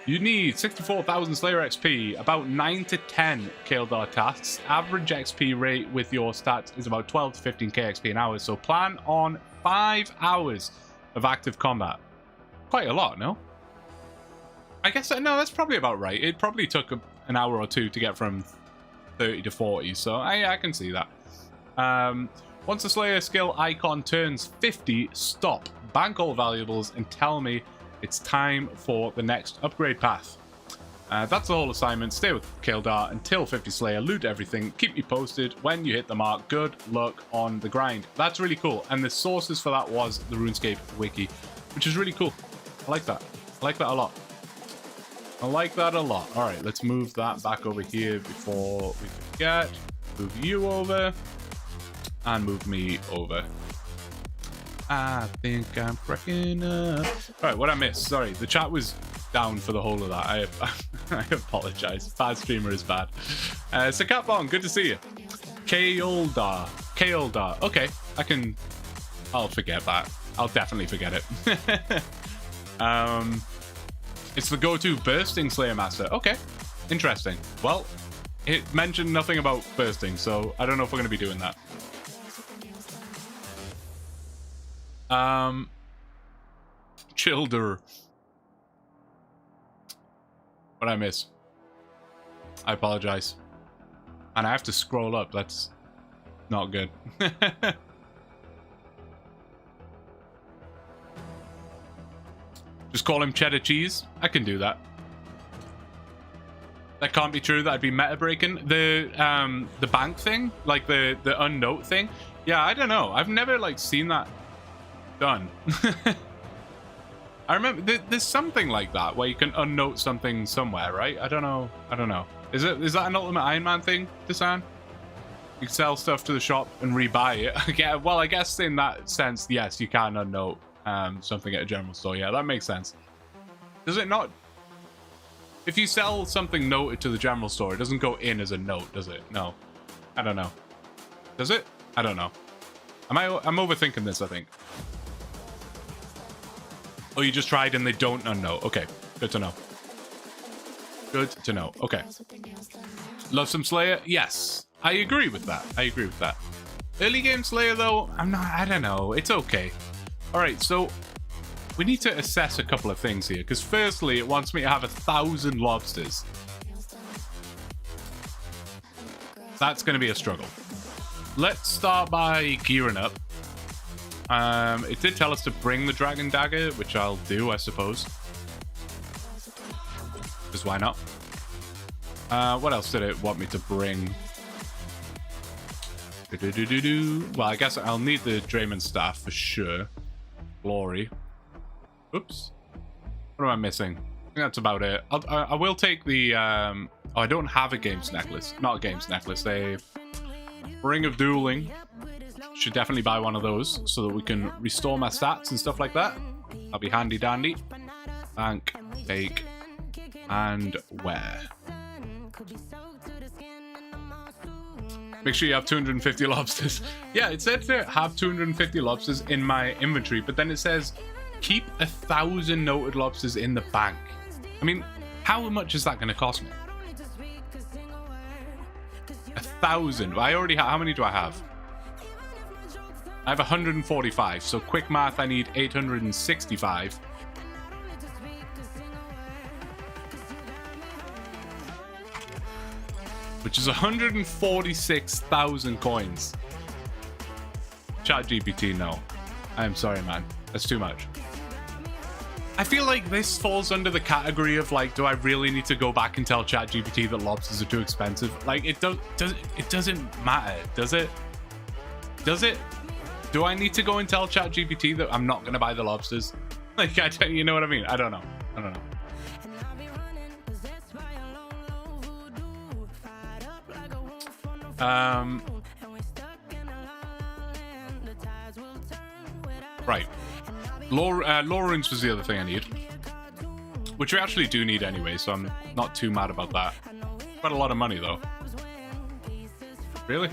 You need 64,000 Slayer XP, about 9 to 10 Kaeldar tasks. Average XP rate with your stats is about 12 to 15k XP an hour, so plan on 5 hours of active combat. Quite a lot, no? I guess, no, that's probably about right. It probably took an hour or two to get from 30 to 40, so I can see that. Once the Slayer skill icon turns 50, stop, bank all valuables, and tell me it's time for the next upgrade path. That's the whole assignment. Stay with Kaeldar until 50 Slayer, loot everything, keep me posted when you hit the mark. Good luck on the grind. That's really cool, and the sources for that was the Runescape wiki, which is really cool. I like that. I like that a lot. I like that a lot. All right, let's move that back over here before we forget. Move you over and move me over. I think I'm cracking up. All right, what I missed? Sorry, the chat was down for the whole of that. I apologize. Bad streamer is bad. So Catbon, good to see you. Kaeldar. Okay, I'll forget that. I'll definitely forget it. It's the go-to bursting Slayer Master. Okay, interesting. Well, it mentioned nothing about bursting, so I don't know if we're going to be doing that. Childer. What I miss? I apologize. And I have to scroll up. That's not good. Just call him cheddar cheese. I can do that. That can't be true. That'd be meta breaking. The bank thing, like the unnote thing. Yeah, I don't know. I've never like seen that done. I remember there's something like that where you can unnote something somewhere, right? I don't know. Is that an Ultimate Iron Man thing, Desan? You can sell stuff to the shop and rebuy it. Yeah, well, I guess in that sense, yes, you can unnote something at a general store. Yeah, that makes sense. Does it not? If you sell something noted to the general store, it doesn't go in as a note, does it? No. I don't know. Does it? I don't know. I'm overthinking this, I think. Oh, you just tried and they don't unnote. Okay, good to know. Good to know. Okay. Love some Slayer? Yes. I agree with that. Early game Slayer, though, I don't know. It's okay. All right, so we need to assess a couple of things here, because firstly, it wants me to have 1,000 lobsters. That's going to be a struggle. Let's start by gearing up. It did tell us to bring the Dragon Dagger, which I'll do, I suppose. Because why not? What else did it want me to bring? Well, I guess I'll need the Draymond Staff for sure. Glory. Oops. What am I missing? I think that's about it. I will take the... Oh, I don't have a Games Necklace. Not a Games Necklace. A Ring of Dueling. Should definitely buy one of those so that we can restore my stats and stuff like that. That'll be handy dandy. Bank, take, and wear. Make sure you have 250 lobsters. Yeah, it said to have 250 lobsters in my inventory, but then it says keep 1,000 noted lobsters in the bank. I mean, how much is that going to cost me? 1,000. I already have. How many do I have? I have 145. So quick math, I need 865. Which is 146,000 coins. ChatGPT, no. I'm sorry, man. That's too much. I feel like this falls under the category of like, do I really need to go back and tell ChatGPT that lobsters are too expensive? Like, it doesn't matter, does it? Does it? Do I need to go and tell ChatGPT that I'm not going to buy the lobsters? Like, you know what I mean? I don't know. Right. Law runes was the other thing I need, which we actually do need anyway, so I'm not too mad about that. Quite a lot of money though. Really?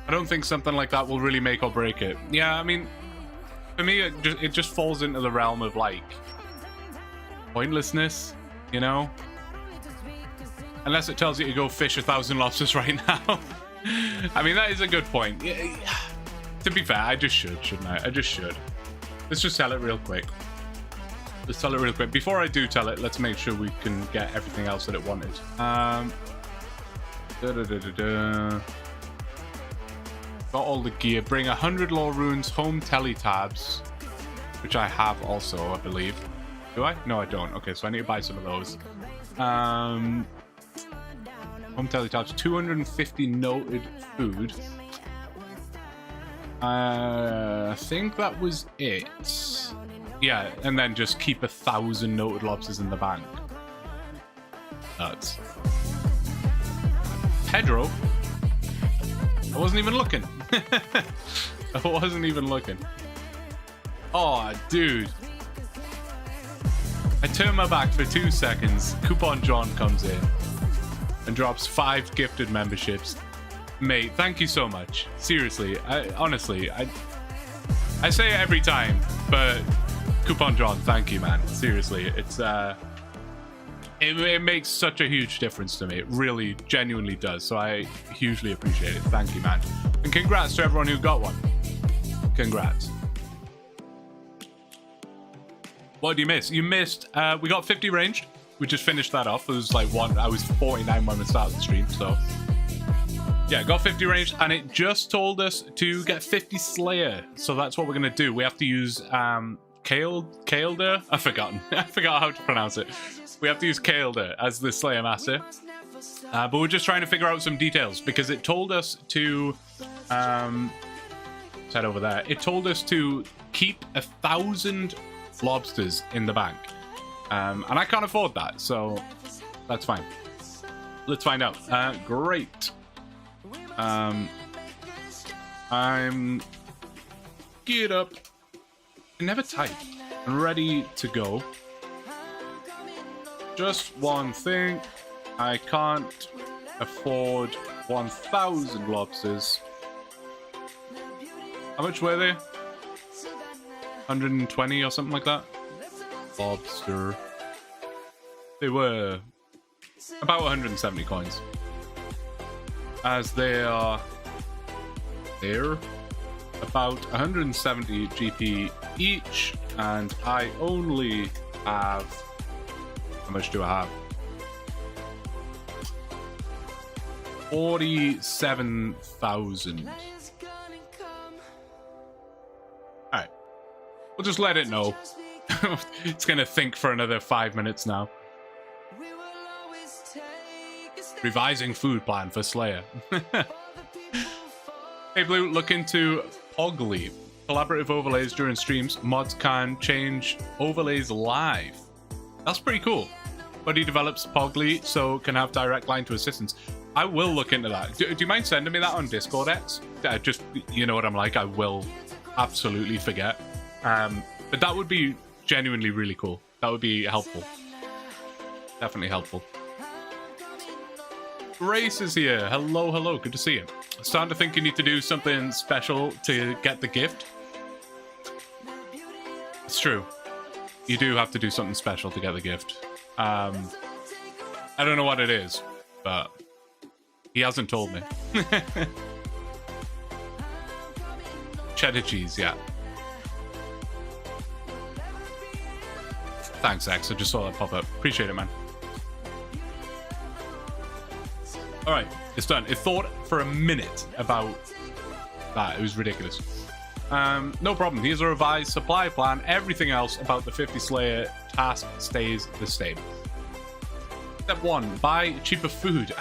I don't think something like that will really make or break it. Yeah, I mean, for me, it just falls into the realm of like pointlessness, you know? Unless it tells you to go fish 1,000 lobsters right now. I mean, that is a good point. Yeah, to be fair, I just should, shouldn't I? I just should. Let's just tell it real quick. Let's tell it real quick. Before I do tell it, let's make sure we can get everything else that it wanted. Got all the gear. Bring 100 lore runes, home teletabs, which I have also, I believe. Do I? No, I don't. Okay, so I need to buy some of those. Home teletabs, 250 noted food. I think that was it. Yeah, and then just keep 1,000 noted lobsters in the bank. Nuts. Pedro? I wasn't even looking. I wasn't even looking. Oh, dude. I turn my back for 2 seconds. Coupon John comes in and drops 5 gifted memberships. Mate, thank you so much. Seriously, honestly, I say it every time, but Coupon John, thank you, man. Seriously, it's It makes such a huge difference to me. It really, genuinely does. So I hugely appreciate it. Thank you, man. And congrats to everyone who got one. Congrats. What did you miss? You missed, we got 50 ranged. We just finished that off. It was like I was 49 when we started the stream, so. Yeah, got 50 ranged, and it just told us to get 50 Slayer. So that's what we're gonna do. We have to use, Kaelder? I've forgotten. I forgot how to pronounce it. We have to use Kaelder as the Slayer Master. But we're just trying to figure out some details, because it told us to, let's head over there. It told us to keep 1,000 lobsters in the bank. And I can't afford that, so that's fine. Let's find out. Great. I'm geared up. Never type. Ready to go. Just one thing. I can't afford 1,000 lobsters. How much were they? 120 or something like that? Lobster. They were about 170 coins. As they are there, about 170 GP each, and I only have, how much do I have? 47,000. Alright. We'll just let it know. It's gonna think for another 5 minutes now. Revising food plan for Slayer. Hey Blue, look into Pogly. Collaborative overlays during streams. Mods can change overlays live. That's pretty cool. Buddy develops Pogly so can have direct line to assistants. I will look into that. Do you mind sending me that on Discord, X? Just, you know what I'm like, I will absolutely forget. But that would be genuinely really cool. That would be helpful. Definitely helpful. Grace is here. Hello, hello. Good to see you. Starting to think you need to do something special to get the gift. It's true. You do have to do something special to get the gift. I don't know what it is, but he hasn't told me. Cheddar cheese, yeah. Thanks, X. I just saw that pop up. Appreciate it, man. Alright, it's done. It thought for a minute about that. It was ridiculous. No problem. Here's a revised supply plan. Everything else about the 50 Slayer task stays the same. Step 1. Buy cheaper food.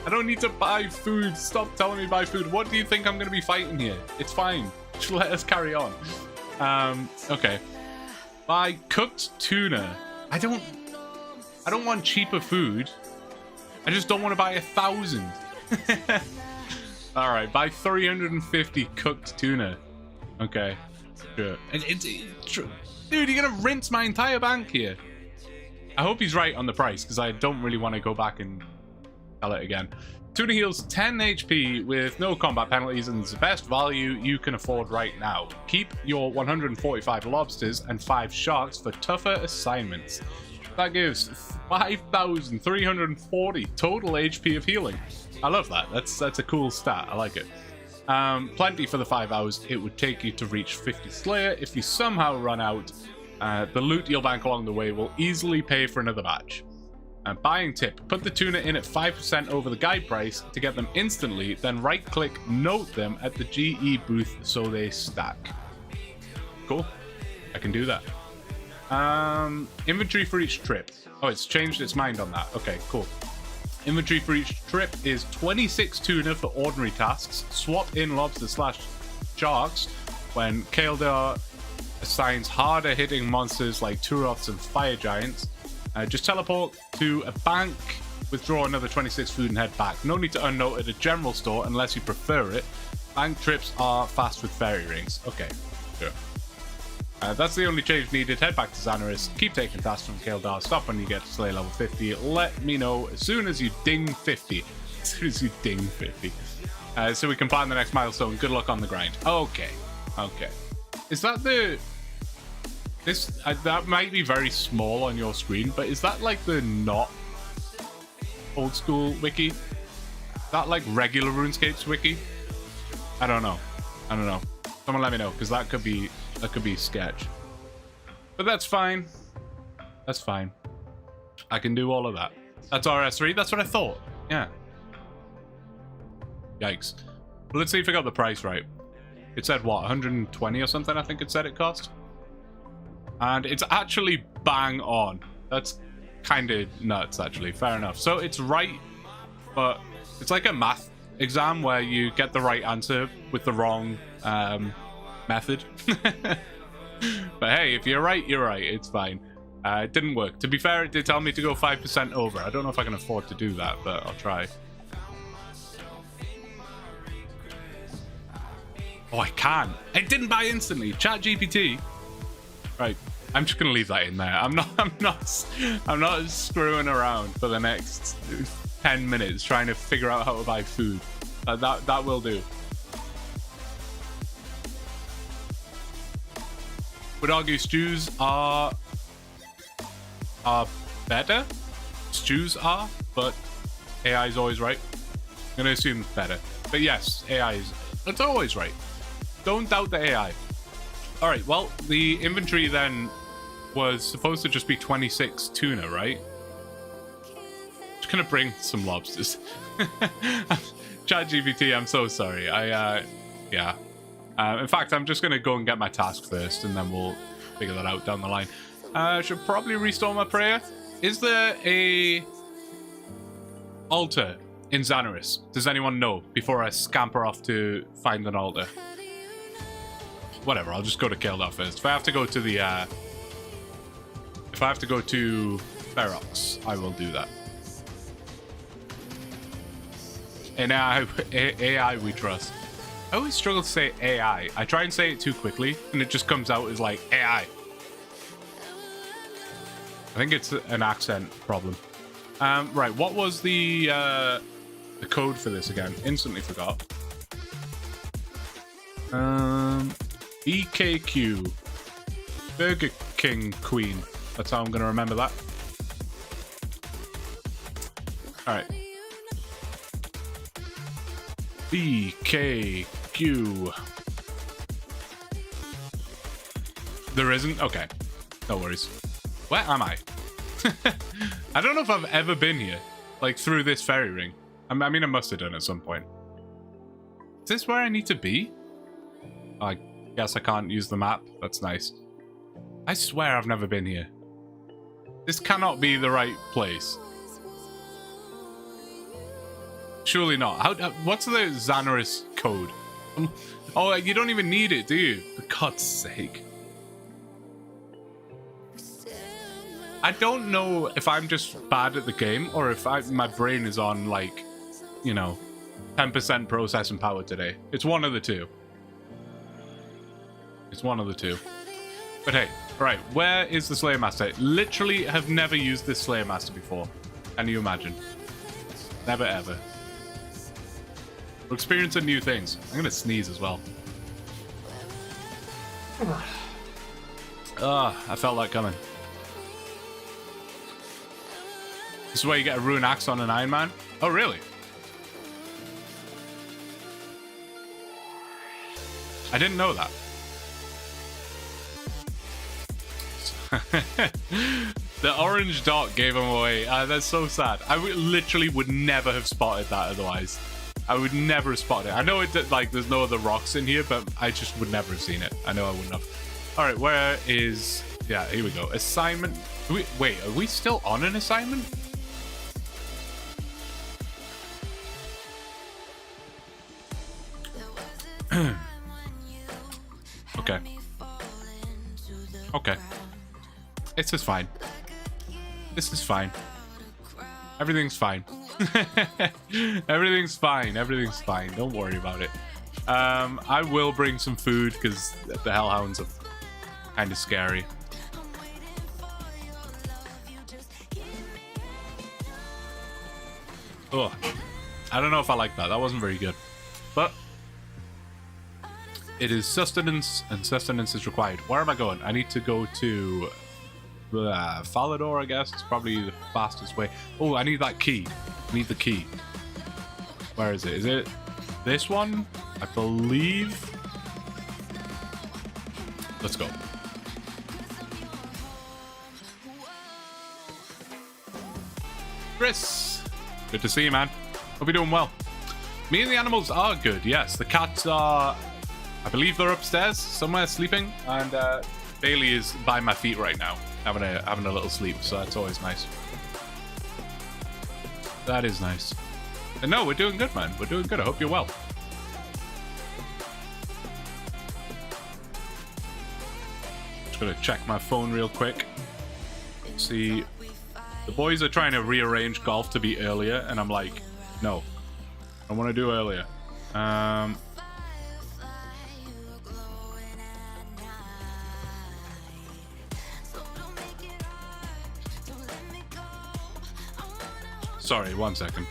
I don't need to buy food. Stop telling me buy food. What do you think I'm going to be fighting here? It's fine. Just let us carry on. Okay. Buy cooked tuna. I don't want cheaper food. I just don't want to buy 1,000. All right, buy 350 cooked tuna. Okay, sure. It's true. Dude, you're gonna rinse my entire bank here. I hope he's right on the price, because I don't really want to go back and sell it again. Tuna heals 10 HP with no combat penalties and is the best value you can afford right now. Keep your 145 lobsters and 5 sharks for tougher assignments. That gives 5,340 total HP of healing. I love that. That's a cool stat. I like it. Plenty for the 5 hours it would take you to reach 50 Slayer. If you somehow run out, the loot you'll bank along the way will easily pay for another batch. Buying tip. Put the tuna in at 5% over the guide price to get them instantly, then right-click note them at the GE booth so they stack. Cool. I can do that. Inventory for each trip. Oh, it's changed its mind on that. Okay, cool. Inventory for each trip is 26 tuna for ordinary tasks. Swap in lobster/sharks when Kaelder assigns harder hitting monsters like Turoths and fire giants. Just teleport to a bank, withdraw another 26 food and head back. No need to unnote at a general store unless you prefer it. Bank trips are fast with fairy rings. Okay, sure. That's the only change needed. Head back to Xanaris. Keep taking tasks from Kaeldar. Stop when you get to Slay level 50. Let me know as soon as you ding 50. As soon as you ding 50. So we can plan the next milestone. Good luck on the grind. Okay. Okay. Is that the... This that might be very small on your screen, but is that like the not old school wiki? That like regular RuneScape's wiki? I don't know. I don't know. Someone let me know, because that could be sketch. But that's fine. That's fine. I can do all of that. That's RS3. That's what I thought. Yeah. Yikes. But let's see if I got the price right. It said what, 120 or something? I think it said it cost. And it's actually bang on. That's kind of nuts, actually. Fair enough. So it's right, but it's like a math exam where you get the right answer with the wrong method. But hey, if you're right, you're right. It's fine. It didn't work. To be fair, it did tell me to go 5% over. I don't know if I can afford to do that, but I'll try. Oh, I can. It didn't buy instantly. ChatGPT. Right. I'm just gonna leave that in there. I'm not screwing around for the next 10 minutes trying to figure out how to buy food. That will do. Would argue stews are better. Stews are, but AI is always right. I'm gonna assume better. But yes, it's always right. Don't doubt the AI. All right, well, the inventory then was supposed to just be 26 tuna, right? Just gonna bring some lobsters. ChatGPT, I'm so sorry. Yeah. In fact, I'm just gonna go and get my task first, and then we'll figure that out down the line. Should probably restore my prayer. Is there a altar in Xanaris? Does anyone know before I scamper off to find an altar? Whatever, I'll just go to Keldar first. If I have to go to the Ferox, I will do that. And AI we trust. I always struggle to say AI. I try and say it too quickly, and it just comes out as like AI. I think it's an accent problem. Right, what was the code for this again? Instantly forgot. BKQ. Burger King Queen. That's how I'm going to remember that. Alright. BKQ. There isn't? Okay. No worries. Where am I? I don't know if I've ever been here. Like, through this fairy ring. I mean, I must have done at some point. Is this where I need to be? I guess I can't use the map. That's nice. I swear I've never been here. This cannot be the right place. Surely not. What's the Xanaris code? Oh, you don't even need it, do you? For God's sake. I don't know if I'm just bad at the game or if my brain is on, like, you know, 10% processing power today. It's one of the two. It's one of the two. But hey, right, where is the Slayer Master? Literally have never used this Slayer Master before. Can you imagine? Never ever. We're experiencing new things. I'm gonna sneeze as well. I felt that coming. This is where you get a rune axe on an Iron Man? Oh, really? I didn't know that. The orange dot gave him away. That's so sad. I literally would never have spotted that otherwise. I would never have spotted it. I know it, like, there's no other rocks in here, but I just would never have seen it. I know I wouldn't have. All right, where is... Yeah, here we go. Assignment. Wait, are we still on an assignment? Okay. Okay. This is fine. This is fine. Everything's fine. Everything's fine. Everything's fine. Don't worry about it. I will bring some food because the hellhounds are kind of scary. Oh, I don't know if I like that. That wasn't very good. But It is sustenance, and sustenance is required. Where am I going? I need to go to Falador, I guess. It's probably the fastest way. Oh, I need that key. I need the key. Where is it? Is it this one? I believe. Let's go. Chris, good to see you, man. Hope you're doing well. Me and the animals are good, yes. The cats are, I believe they're upstairs somewhere sleeping, and Bailey is by my feet right now, having a little sleep, so that's always nice. That is nice. And no, we're doing good, man. We're doing good. I hope you're well. Just gonna check my phone real quick. See, the boys are trying to rearrange golf to be earlier, and I'm like, no, I want to do earlier. Sorry, 1 second.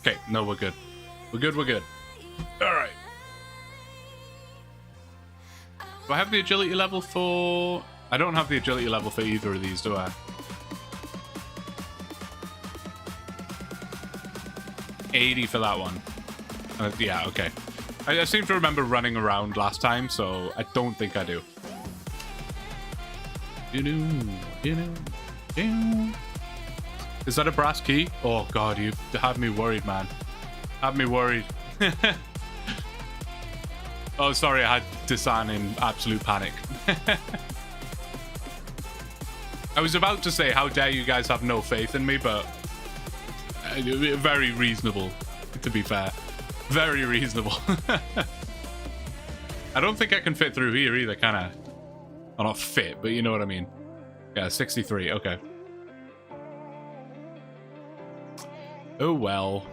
Okay, no, we're good. We're good, we're good. Alright. Do I have the agility level for... I don't have the agility level for either of these, do I? 80 for that one. Yeah, okay. I seem to remember running around last time, so I don't think I do. Is that a brass key? Oh god, you had me worried, man. Had me worried. Oh, sorry, I had Disan in absolute panic. I was about to say, how dare you guys have no faith in me, but very reasonable, to be fair. Very reasonable. I don't think I can fit through here either, can I? Well, not fit, but you know what I mean. Yeah, 63, okay. Oh well.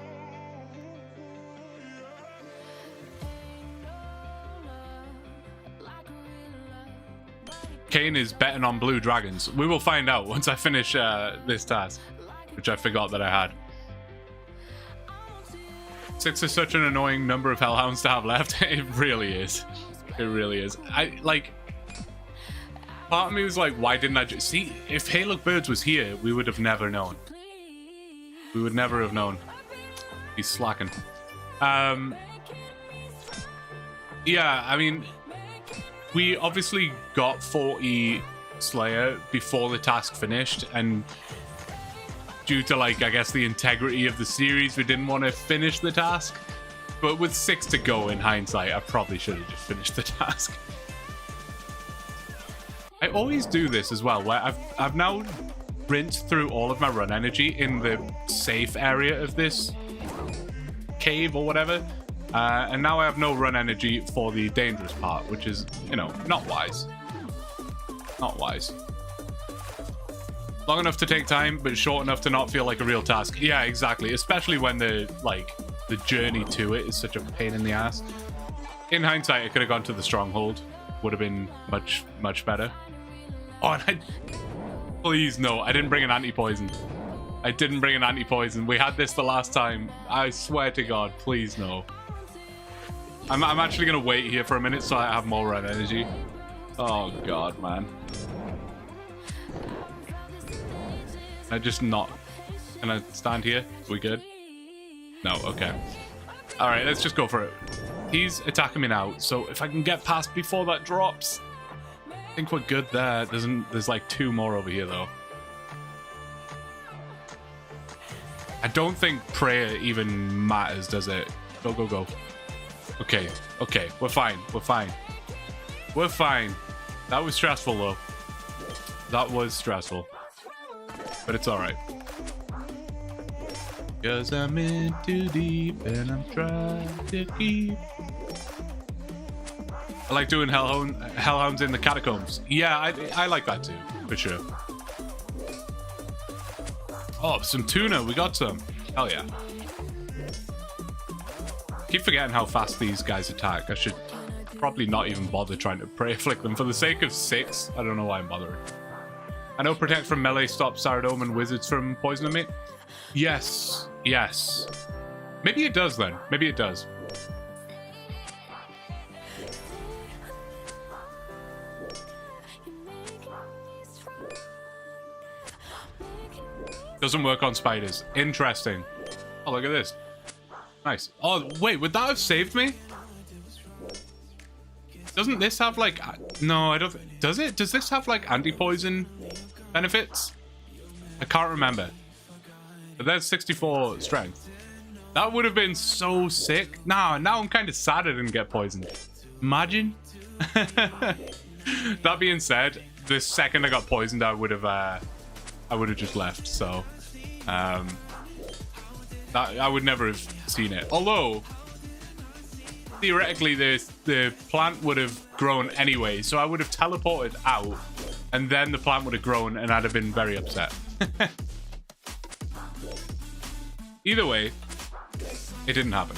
Kane is betting on blue dragons. We will find out once I finish this task, which I forgot that I had. 6 is such an annoying number of hellhounds to have left. It really is. It really is. Part of me was like, why didn't I just... See, if Haylook Birds was here, we would have never known. We would never have known. He's slacking. Yeah, I mean, we obviously got 40 Slayer before the task finished, and due to, like, I guess the integrity of the series, we didn't want to finish the task. But with 6 to go in hindsight, I probably should have just finished the task. I always do this as well, where I've now rinsed through all of my run energy in the safe area of this cave or whatever, and now I have no run energy for the dangerous part, which is, you know, not wise. Not wise. Long enough to take time, but short enough to not feel like a real task. Yeah, exactly. Especially when the journey to it is such a pain in the ass. In hindsight, I could have gone to the stronghold. Would have been much, much better. Oh, and please, no. I didn't bring an anti-poison. I didn't bring an anti-poison. We had this the last time. I swear to God, please, no. I'm actually going to wait here for a minute so I have more run energy. Oh, God, man. I just not... Can I stand here? We good? No, okay. Alright, let's just go for it. He's attacking me now, so if I can get past before that drops, I think we're good there. There's like 2 more over here, though. I don't think prayer even matters, does it? Go, go, go. Okay, okay, we're fine. We're fine. We're fine. That was stressful, though. That was stressful. But it's alright. Cause I'm in too deep and I'm trying to keep. I like doing hellhounds in the catacombs. Yeah, I like that too, for sure. Oh, some tuna. We got some. Hell yeah. Keep forgetting how fast these guys attack. I should probably not even bother trying to Prayer Flick them for the sake of 6. I don't know why I'm bothering. I know Protect from melee stops Saradome and wizards from poisoning me. Yes. Yes. Maybe it does then. Maybe it does. Doesn't work on spiders. Interesting. Oh, look at this. Nice. Oh, wait, would that have saved me? Doesn't this have like... No, I don't... Does it? Does this have like anti-poison benefits? I can't remember. But there's 64 strength. That would have been so sick. Now I'm kind of sad I didn't get poisoned. Imagine. That being said, the second I got poisoned, I would have just left. So, I would never have seen it. Although, theoretically, the plant would have grown anyway, so I would have teleported out, and then the plant would have grown, and I'd have been very upset. Either way, it didn't happen.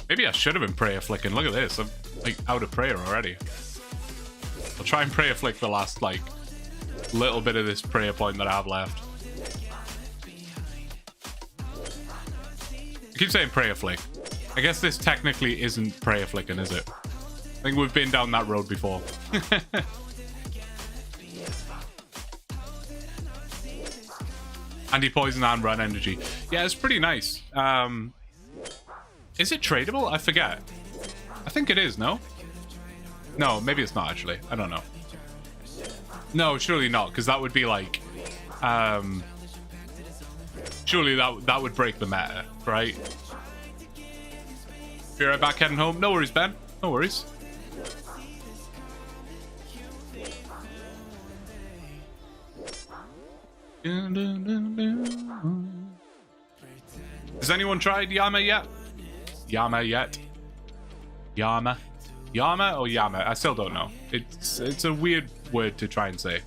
Maybe I should have been prayer flicking. Look at this. I'm like out of prayer already. I'll try and prayer flick the last like little bit of this prayer point that I have left. I keep saying prayer flick. I guess this technically isn't prayer flicking, is it? I think we've been down that road before. Anti-poison and run energy. Yeah, it's pretty nice. Is it tradable? I forget. I think it is, no? No, maybe it's not actually. I don't know. No, surely not, because that would be like... surely that would break the meta, right? Be right back heading home. No worries, Ben. No worries. Has anyone tried Yama yet? Yama yet? Yama? Yama or Yama? I still don't know. It's a weird word to try and say.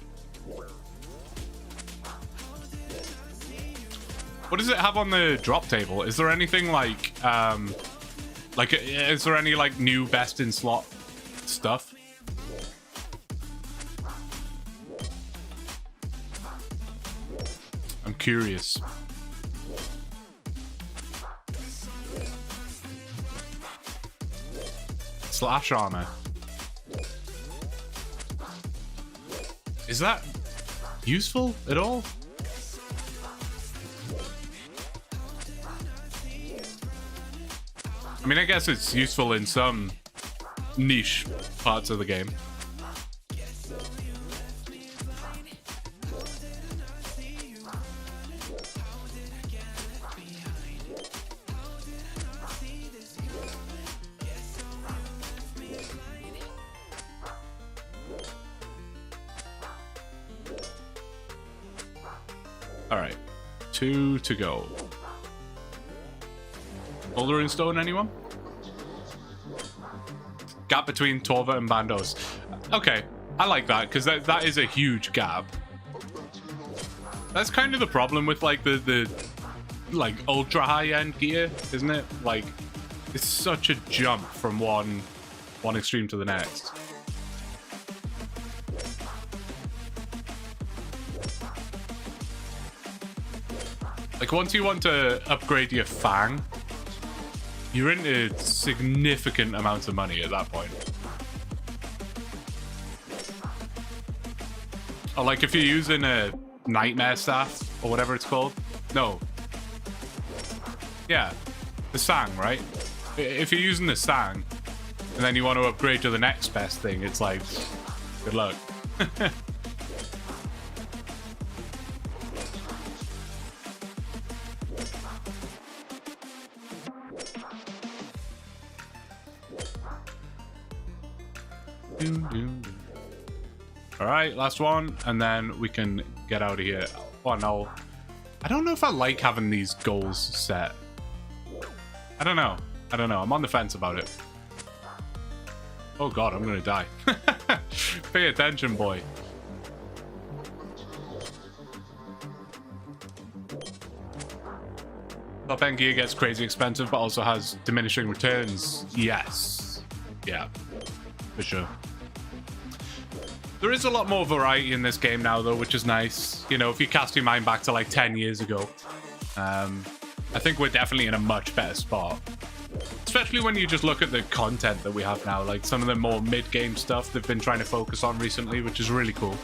What does it have on the drop table? Is there anything like is there any like new best in slot stuff? I'm curious. Slash armor. Is that useful at all? I mean, I guess it's useful in some niche parts of the game. All right, 2 to go. Boulder and stone, anyone? Gap between Torva and Bandos. Okay, I like that because that is a huge gap. That's kind of the problem with like the like ultra high end gear, isn't it? Like it's such a jump from one extreme to the next. Like once you want to upgrade your Fang, you're into significant amounts of money at that point. Or like if you're using a Nightmare Staff or whatever it's called. No. Yeah. The Sang, right? If you're using the Sang and then you want to upgrade to the next best thing, it's like, good luck. All right, last one, and then we can get out of here. Oh no, I don't know if I like having these goals set. I don't know. I'm on the fence about it. Oh god, I'm gonna die. Pay attention, boy. Top end gear gets crazy expensive, but also has diminishing returns. Yes. Yeah, for sure. There is a lot more variety in this game now, though, which is nice. You know, if you cast your mind back to like 10 years ago, I think we're definitely in a much better spot. Especially when you just look at the content that we have now, like some of the more mid-game stuff they've been trying to focus on recently, which is really cool.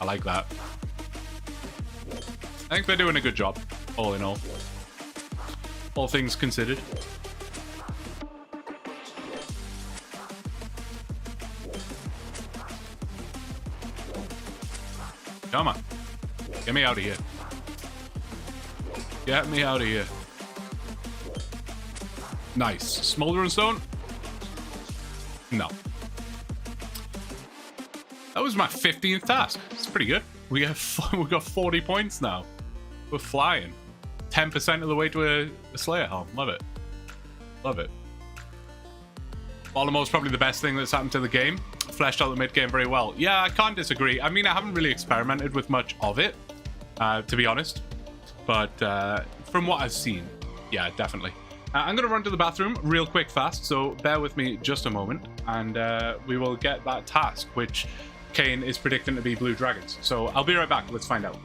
I like that. I think they're doing a good job, all in all. All things considered. Come on. Get me out of here. Get me out of here. Nice. Smoldering stone? No. That was my 15th task. It's pretty good. We got 40 points now. We're flying. 10% of the way to a Slayer helm. Love it. Love it. Baltimore is probably the best thing that's happened to the game. Fleshed out the mid game very well. Yeah, I can't disagree. I mean, I haven't really experimented with much of it, to be honest. But from what I've seen, yeah, definitely. I'm going to run to the bathroom real quick fast, so bear with me just a moment, and we will get that task, which Kane is predicting to be blue dragons. So I'll be right back. Let's find out.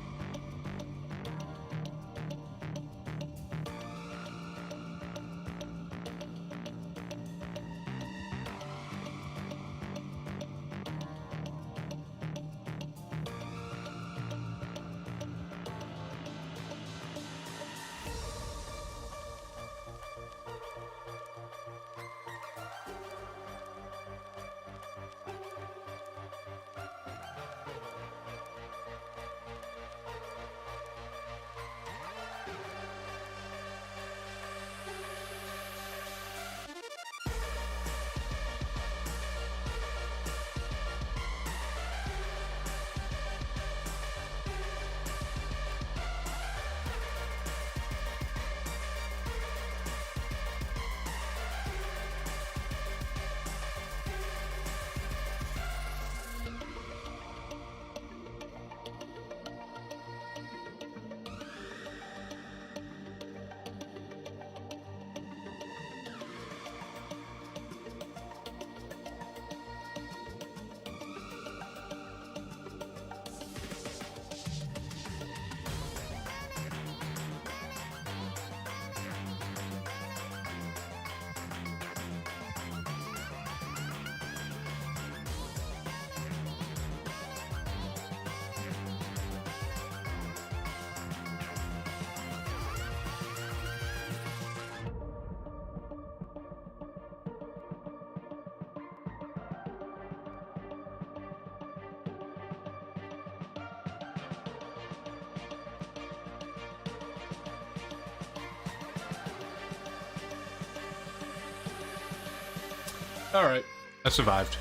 Alright, I survived.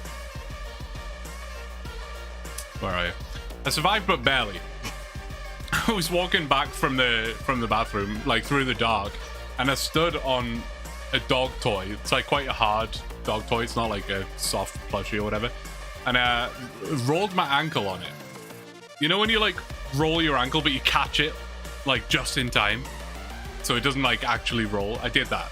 Where are you? I survived, but barely. I was walking back from the bathroom, like through the dark, and I stood on a dog toy. It's like quite a hard dog toy. It's not like a soft plushie or whatever. And I rolled my ankle on it. You know when you like roll your ankle, but you catch it like just in time, so it doesn't like actually roll? I did that.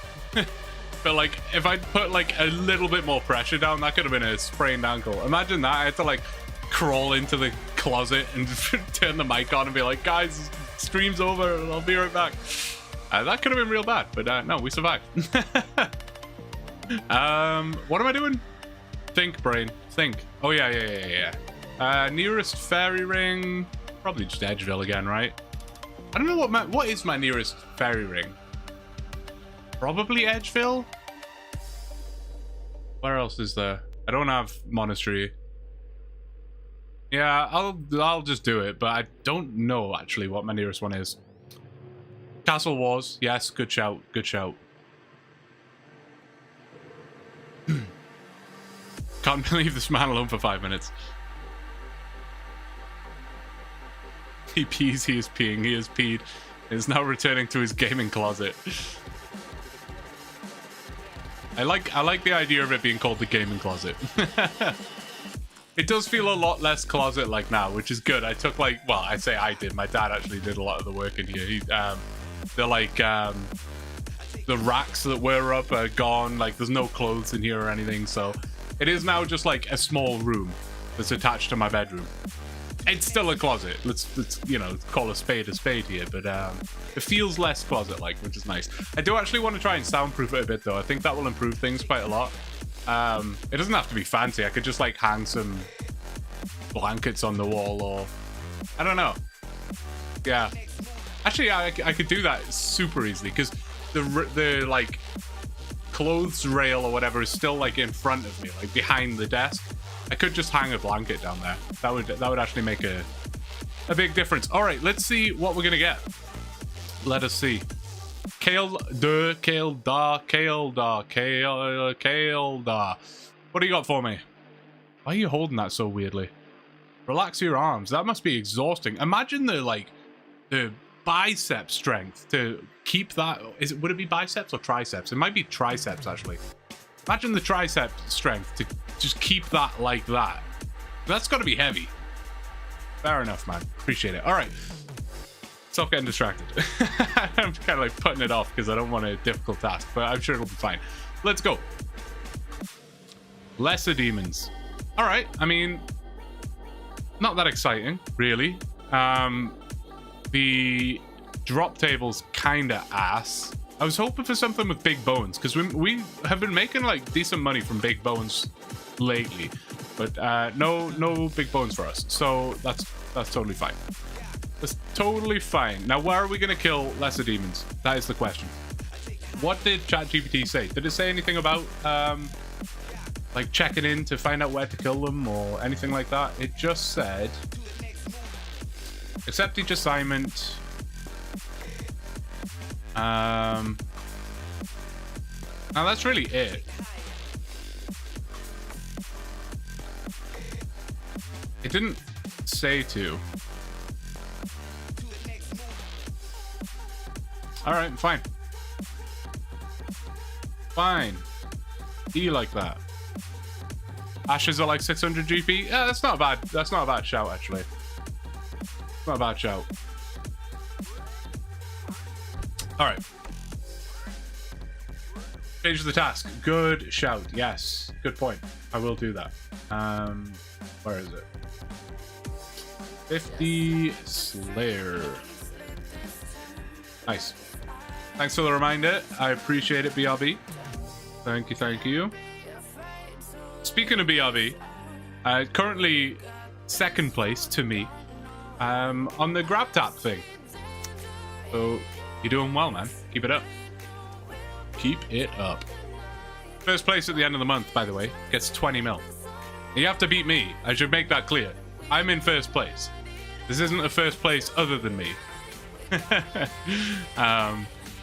But like, if I'd put like a little bit more pressure down, that could have been a sprained ankle. Imagine that. I had to like crawl into the closet and turn the mic on and be like, guys, stream's over, I'll be right back. That could have been real bad, but no, we survived. What am I doing? Think, brain. Think. Oh, yeah. Nearest fairy ring. Probably just Edgeville again, right? I don't know what is my nearest fairy ring. Probably Edgeville. Where else is there? I don't have monastery. Yeah, I'll just do it, but I don't know actually what my nearest one is. Castle Wars. Yes, good shout. Good shout. Can't leave this man alone for 5 minutes. He pees, he is peeing, he is peed. He is now returning to his gaming closet. I like the idea of it being called the gaming closet. It does feel a lot less closet-like now, which is good. I took like, well, I say I did. My dad actually did a lot of the work in here. The like the racks that were up are gone. Like there's no clothes in here or anything, so it is now just like a small room that's attached to my bedroom. It's still a closet. Let's you know, call a spade here, but it feels less closet-like, which is nice. I do actually want to try and soundproof it a bit, though. I think that will improve things quite a lot. It doesn't have to be fancy. I could just like hang some blankets on the wall, or I don't know. Yeah, actually, I could do that super easily because the like clothes rail or whatever is still like in front of me, like behind the desk. I could just hang a blanket down there. That would actually make a big difference. All right, let's see what we're gonna get. Let us see. Kale da. What do you got for me? Why are you holding that so weirdly? Relax your arms. That must be exhausting. Imagine the bicep strength to keep that. Would it be biceps or triceps? It might be triceps actually. Imagine the tricep strength to just keep that like that. That's got to be heavy. Fair enough, man. Appreciate it. All right. Stop getting distracted. I'm kind of like putting it off because I don't want a difficult task, but I'm sure it'll be fine. Let's go. Lesser demons. All right. I mean, not that exciting, really. The drop table's kind of ass. I was hoping for something with big bones because we have been making like decent money from big bones lately, but no big bones for us. So that's totally fine. That's totally fine. Now, where are we gonna kill lesser demons? That is the question. What did ChatGPT say? Did it say anything about like checking in to find out where to kill them or anything like that? It just said accept each assignment. Now that's really it. It didn't say to. All right, fine. Fine. Be like that. Ashes are like 600 GP. Yeah, that's not bad. That's not a bad shout, actually. Not a bad shout. All right. Change the task. Good shout. Yes. Good point. I will do that. Where is it? 50 Slayer. Nice. Thanks for the reminder. I appreciate it, BRB. Thank you, thank you. Speaking of BRB, currently second place to me on the grab tap thing. So you're doing well, man. Keep it up. Keep it up. First place at the end of the month, by the way, gets 20 mil. You have to beat me. I should make that clear. I'm in first place. This isn't a first place other than me.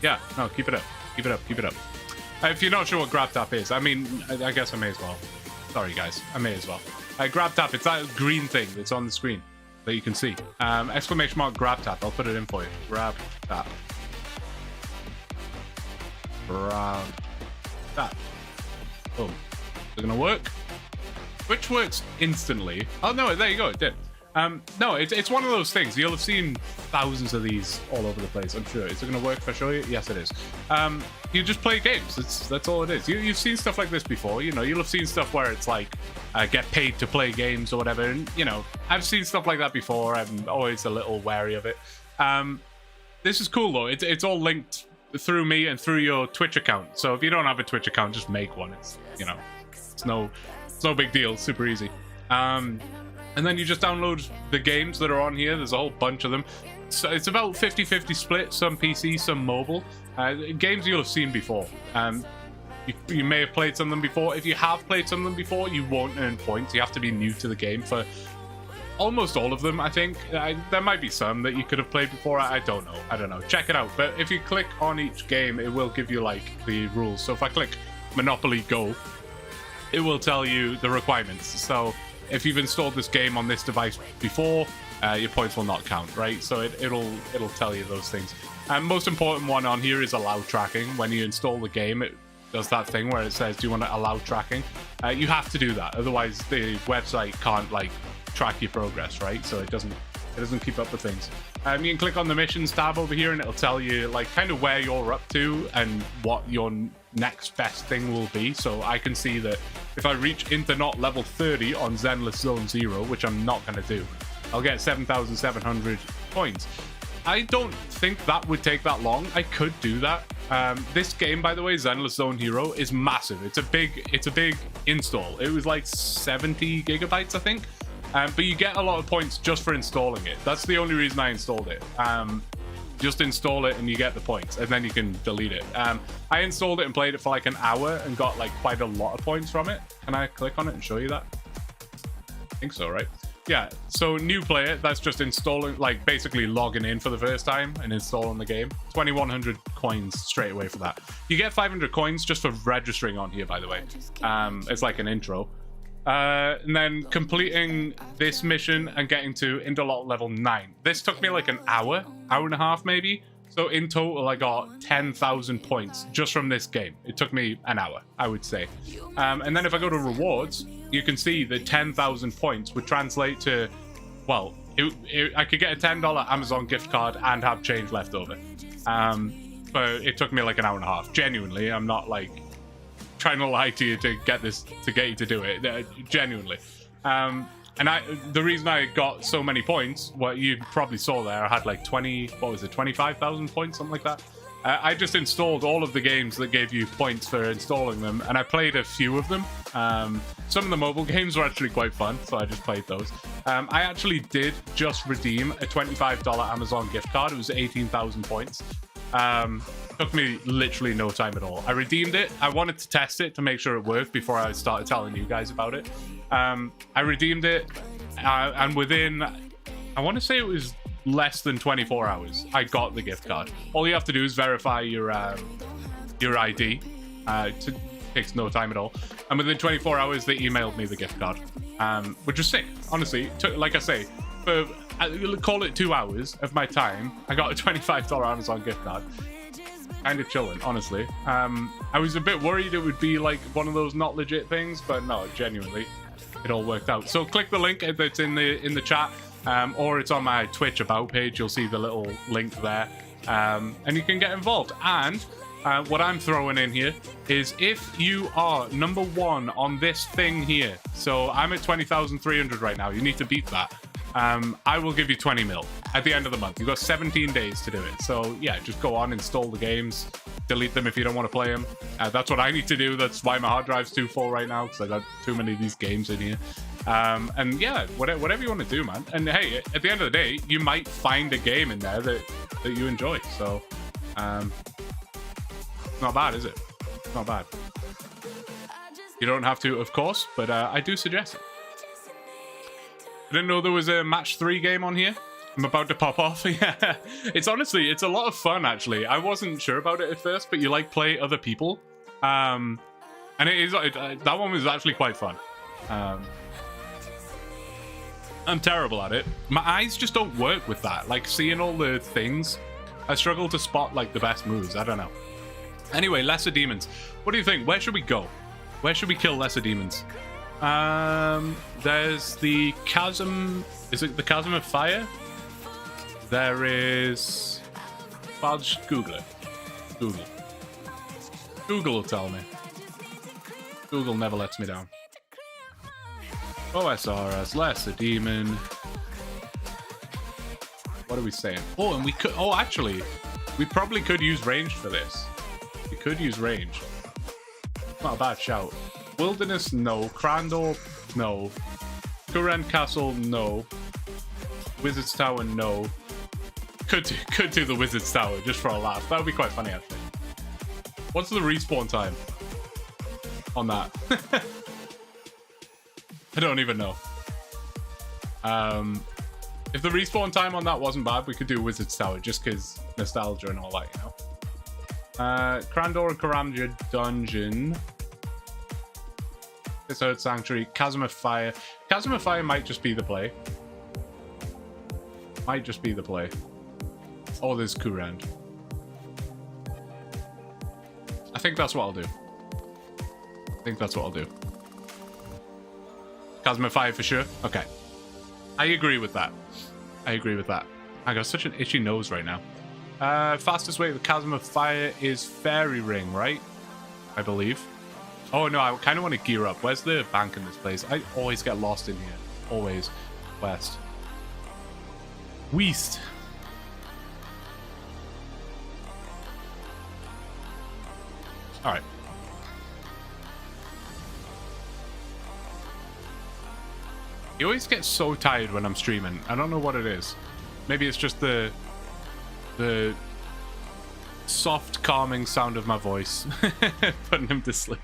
Yeah, no, keep it up. Keep it up. Keep it up. If you're not sure what grab tap is, I mean, I guess I may as well. Sorry, guys. I may as well. Grab tap, it's that green thing that's on the screen that you can see. Exclamation mark grab tap. I'll put it in for you. Grab tap. Grab tap. Oh, is it gonna work? Which works instantly. Oh no, there you go, it did. No, it's one of those things. You'll have seen thousands of these all over the place, I'm sure. Is it gonna work if I show you? Yes, it is. You just play games. That's all it is. You've seen stuff like this before. You know, you'll have seen stuff where it's like get paid to play games or whatever. And you know, I've seen stuff like that before. I'm always a little wary of it. This is cool though. It's all linked through me and through your Twitch account. So if you don't have a Twitch account, just make one. It's, you know, it's no big deal. It's super easy. And then you just download the games that are on here. There's a whole bunch of them. So it's about 50-50 split, some PC, some mobile. Games you'll have seen before. You may have played some of them before. If you have played some of them before, you won't earn points. You have to be new to the game for almost all of them, I think. There might be some that you could have played before. I don't know. I don't know. Check it out. But if you click on each game, it will give you like the rules. So if I click Monopoly Go, it will tell you the requirements. So if you've installed this game on this device before, your points will not count, right? So it'll tell you those things. And most important one on here is allow tracking. When you install the game, it does that thing where it says, do you want to allow tracking? You have to do that. Otherwise, the website can't like track your progress, right? So it doesn't It doesn't keep up with things. You can click on the missions tab over here and it'll tell you like kind of where you're up to and what your next best thing will be. So I can see that if I reach Internaut level 30 on Zenless Zone 0, which I'm not going to do, I'll get 7,700 coins. I don't think that would take that long. I could do that. This game, by the way, Zenless Zone Hero, is massive. It's a big install. It was like 70 gigabytes, I think. But you get a lot of points just for installing it. That's the only reason I installed it. Just install it and you get the points, and then you can delete it. I installed it and played it for like an hour and got like quite a lot of points from it. Can I click on it and show you that? I think so, right? Yeah, so new player, that's just installing, like basically logging in for the first time and installing the game. 2,100 coins straight away for that. You get 500 coins just for registering on here, by the way. It's like an intro. And then completing this mission and getting to Interlock level 9. This took me like an hour and a half maybe. So in total, I got 10,000 points just from this game. It took me an hour, I would say. And then if I go to rewards, you can see the 10,000 points would translate to, well, I could get a $10 Amazon gift card and have change left over. But it took me like an hour and a half. Genuinely, I'm not like trying to lie to you to get you to do it. Genuinely. And the reason I got so many points, what you probably saw there, I had like 25,000 points, something like that. I just installed all of the games that gave you points for installing them, and I played a few of them. Some of the mobile games were actually quite fun, so I just played those. I actually did just redeem a $25 Amazon gift card. It was 18,000 points. Took me literally no time at all. I redeemed it. I wanted to test it to make sure it worked before I started telling you guys about it. I redeemed it, and within, I want to say it was less than 24 hours, I got the gift card. All you have to do is verify your ID. It takes no time at all. And within 24 hours, they emailed me the gift card, which was sick. Honestly, like I say, for call it 2 hours of my time, I got a $25 Amazon gift card. Kind of chilling, honestly. I was a bit worried it would be like one of those not legit things, but no, genuinely, it all worked out. So click the link that's in the chat, or it's on my Twitch about page. You'll see the little link there, and you can get involved. And what I'm throwing in here is if you are number 1 on this thing here, so I'm at 20,300 right now. You need to beat that. I will give you 20 mil at the end of the month. You've got 17 days to do it. So yeah, just go on, install the games, delete them if you don't want to play them. That's what I need to do. That's why my hard drive's too full right now, because I got too many of these games in here. And yeah, whatever you want to do, man. And hey, at the end of the day, you might find a game in there that you enjoy. So not bad, is it? Not bad. You don't have to, of course, but I do suggest it. I didn't know there was a match 3 game on here. I'm about to pop off. Yeah, it's a lot of fun, actually. I wasn't sure about it at first, but you like play other people. And that one was actually quite fun. I'm terrible at it. My eyes just don't work with that. Like, seeing all the things, I struggle to spot like the best moves. I don't know. Anyway, lesser demons. What do you think? Where should we go? Where should we kill lesser demons? There's the chasm. Is it the chasm of fire? There is. I'll just Google it. Google will tell me. Google never lets me down. OSRS, lesser demon. What are we saying? Oh, and we could. Oh, actually, we probably could use ranged for this. We could use ranged. Not a bad shout. Wilderness, no. Crandor, no. Current Castle, no. Wizard's Tower, no. Could do the Wizard's Tower just for a laugh. That would be quite funny, actually. What's the respawn time on that? I don't even know. If the respawn time on that wasn't bad, we could do Wizard's Tower just because nostalgia and all that, you know. Crandor and Karamja Dungeon. Desert Sanctuary, Chasm of Fire. Chasm of Fire might just be the play. Might just be the play. Oh, there's Kurand. I think that's what I'll do. Chasm of Fire for sure. Okay. I agree with that. I agree with that. I got such an itchy nose right now. Fastest way to the Chasm of Fire is Fairy Ring, right? I believe. Oh no, I kind of want to gear up. Where's the bank in this place? I always get lost in here. Always. West. West. Alright. You always get so tired when I'm streaming. I don't know what it is. Maybe it's just the soft, calming sound of my voice. Putting him to sleep.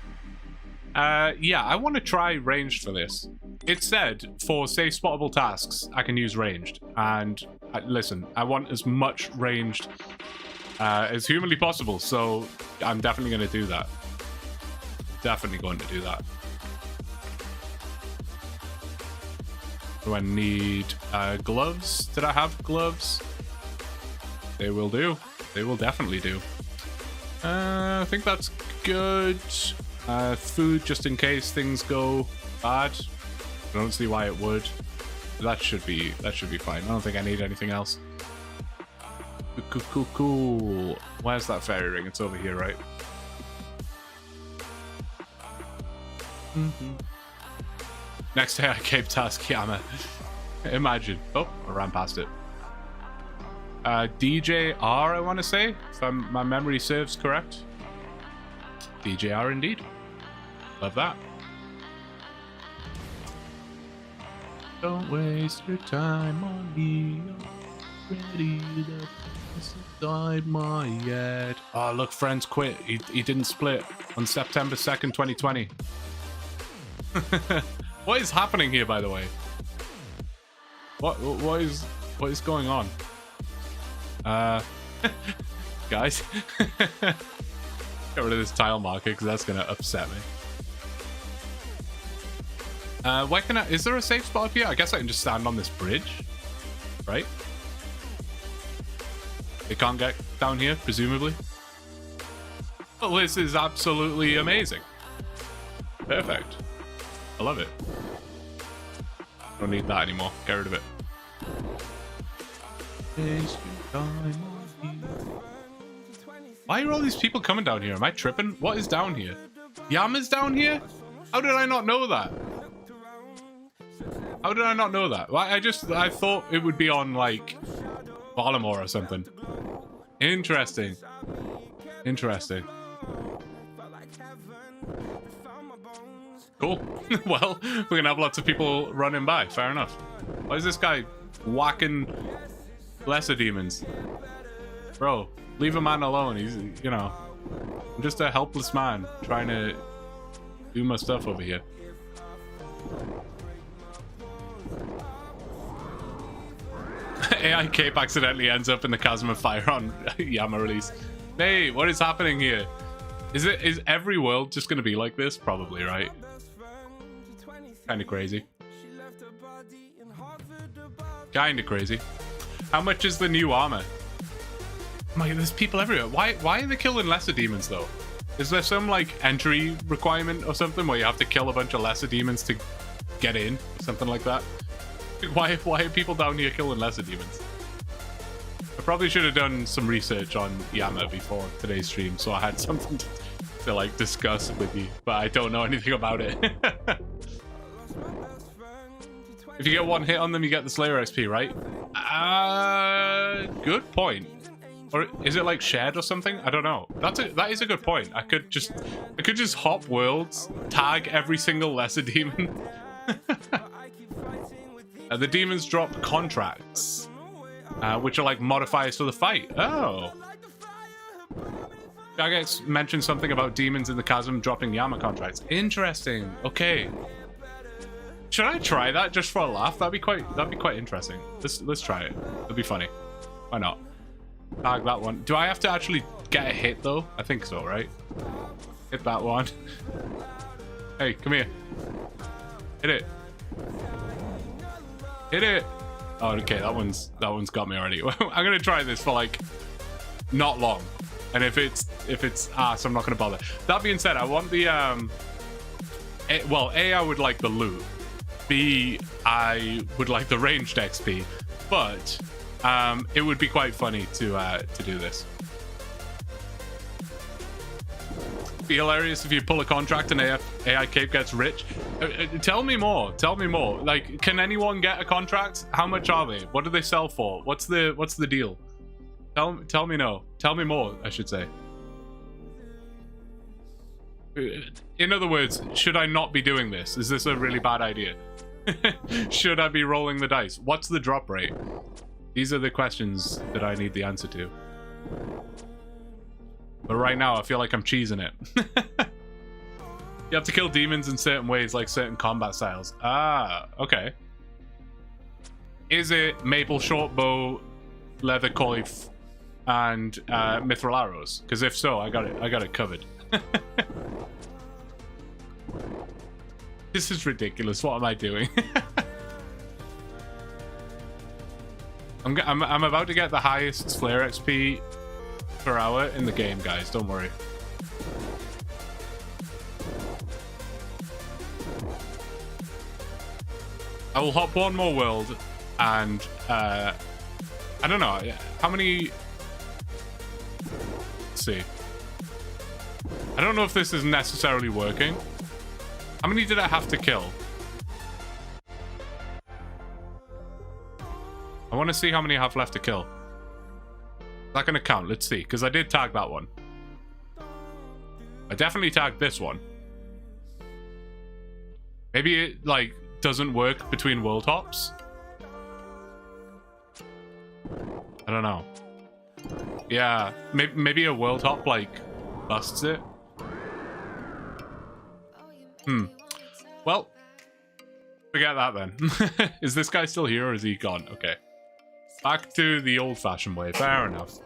Yeah, I want to try ranged for this. It said, for safe spottable tasks, I can use ranged. And listen, I want as much ranged as humanly possible, so I'm definitely going to do that. Definitely going to do that. Do I need gloves? Did I have gloves? They will do. They will definitely do. I think that's good. Food, just in case things go bad. I don't see why it would. That should be fine. I don't think I need anything else. Cool. Where's that fairy ring? It's over here, right? Next day I came task Yama. Imagine. Oh, I ran past it. DJR, I want to say, if my memory serves correct. DJR indeed. Love that. Don't waste your time on me. I'm ready to inside my head. Oh, look, friends quit. He didn't split on September 2nd, 2020. What is happening here, by the way? What is going on? Guys, get rid of this tile marker because that's gonna upset me. Why can I? Is there a safe spot up here? I guess I can just stand on this bridge, right? They can't get down here, presumably. Well, this is absolutely amazing. Perfect. I love it. Don't need that anymore. Get rid of it. Why are all these people coming down here? Am I tripping? What is down here? Yama's down here? How did I not know that? How did I not know that? Well, I thought it would be on, like, Baltimore or something. Interesting. Interesting. Cool. Well, we're gonna have lots of people running by. Fair enough. Why is this guy whacking lesser demons? Bro, leave a man alone. He's, you know, I'm just a helpless man trying to do my stuff over here. AI Cape accidentally ends up in the Chasm of Fire on Yama release. Hey, what is happening here? Is every world just gonna be like this? Probably, right? Kind of crazy. Kind of crazy. How much is the new armor? My, there's people everywhere. Why are they killing lesser demons though? Is there some like entry requirement or something where you have to kill a bunch of lesser demons to get in? Something like that? Why are people down here killing lesser demons? I probably should have done some research on Yama before today's stream, so I had something to like discuss with you, but I don't know anything about it. If you get one hit on them, you get the Slayer XP, right? Good point. Or is it like shared or something? I don't know. That is a good point. I could just hop worlds, tag every single lesser demon. The demons drop contracts, which are like modifiers for the fight. Oh. Jagex mentioned something about demons in the chasm dropping Yama contracts. Interesting. Okay. Should I try that just for a laugh? That'd be quite interesting. Let's try it. It'll be funny. Why not? Tag that one. Do I have to actually get a hit though? I think so, right? Hit that one. Hey, come here. Hit it. Hit it. Oh, okay. That one's got me already. I'm gonna try this for like not long, and if it's ass, I'm not gonna bother. That being said, I want the well, A, I would like the loot. B, I would like the ranged XP. but it would be quite funny to do this. Be hilarious if you pull a contract and AI Cape gets rich. Tell me more. Tell me more. Like, can anyone get a contract? How much are they? What do they sell for? What's the deal? Tell me no. Tell me more, I should say. In other words, should I not be doing this? Is this a really bad idea? Should I be rolling the dice? What's the drop rate? These are the questions that I need the answer to. But right now, I feel like I'm cheesing it. You have to kill demons in certain ways, like certain combat styles. Ah, okay. Is it maple shortbow, leather coif, and mithril arrows? Because if so, I got it covered. This is ridiculous. What am I doing? I'm about to get the highest Slayer XP per hour in the game, guys. Don't worry. I will hop one more world, and I don't know how many. Let's see. I don't know if this is necessarily working. How many did I have to kill? I want to see how many I have left to kill. Is that going to count? Let's see, because I did tag that one. I definitely tagged this one. Maybe it, like, doesn't work between world hops? I don't know. Yeah, maybe a world hop, like, busts it. Well, forget that then. Is this guy still here or is he gone? Okay. Back to the old-fashioned way. Fair enough.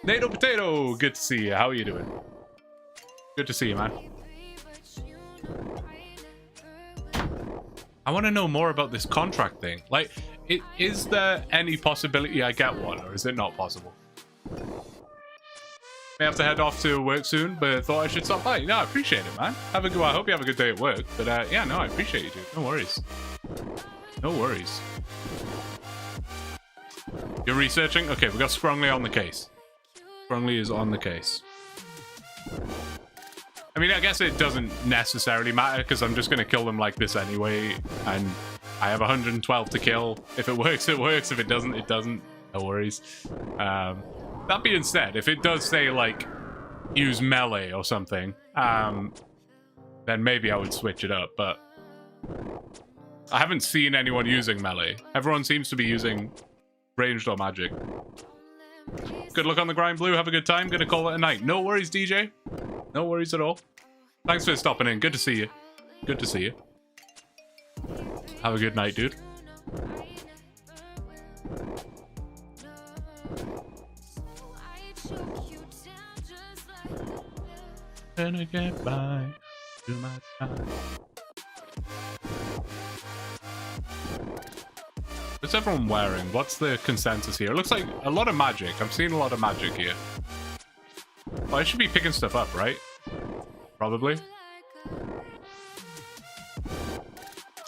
Nato Potato, good to see you. How are you doing? Good to see you, man. I want to know more about this contract thing. Like, is there any possibility I get one, or is it not possible? May have to head off to work soon, but thought I should stop by. No, I appreciate it, man. I hope you have a good day at work. But yeah, no, I appreciate you, dude. No worries. No worries. You're researching? Okay, we got Sprungly on the case. Sprungly is on the case. I mean, I guess it doesn't necessarily matter because I'm just going to kill them like this anyway. And I have 112 to kill. If it works, it works. If it doesn't, it doesn't. No worries. That being said, if it does say, like, use melee or something, then maybe I would switch it up, but I haven't seen anyone using melee. Everyone seems to be using ranged or magic. Good luck on the grind, Blue. Have a good time. Gonna call it a night. No worries, DJ. No worries at all. Thanks for stopping in. Good to see you. Good to see you. Have a good night, dude. Gonna get by to my time. What's everyone wearing? What's the consensus here? It looks like a lot of magic. I'm seeing a lot of magic here. Well, I should be picking stuff up, right? Probably.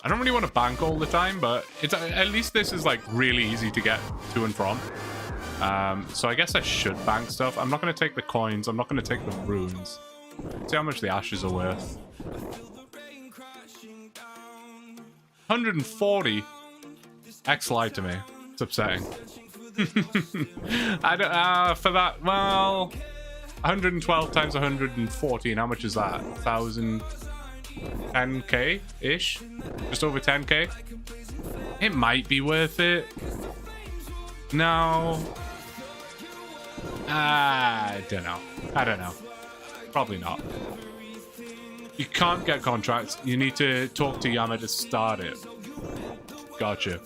I don't really want to bank all the time, but it's at least this is like really easy to get to and from. So I guess I should bank stuff. I'm not going to take the coins. I'm not going to take the runes. See how much the ashes are worth. 140. X lied to me. It's upsetting. I don't. For that, well, 112 times 114. How much is that? 10k ish. Just over 10k. It might be worth it. No. I don't know. I don't know. Probably not. You can't get contracts. You need to talk to Yama to start it. Gotcha.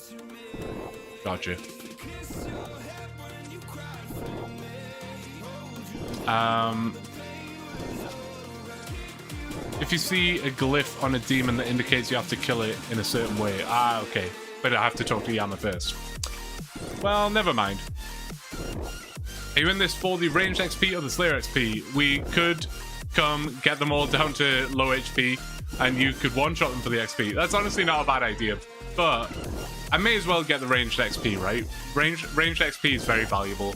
Gotcha. If you see a glyph on a demon that indicates you have to kill it in a certain way. Ah, okay. But I have to talk to Yama first. Well, never mind. Are you in this for the ranged XP or the Slayer XP? We could come get them all down to low HP and you could one-shot them for the XP. That's honestly not a bad idea, but I may as well get the ranged XP, right? Ranged XP is very valuable.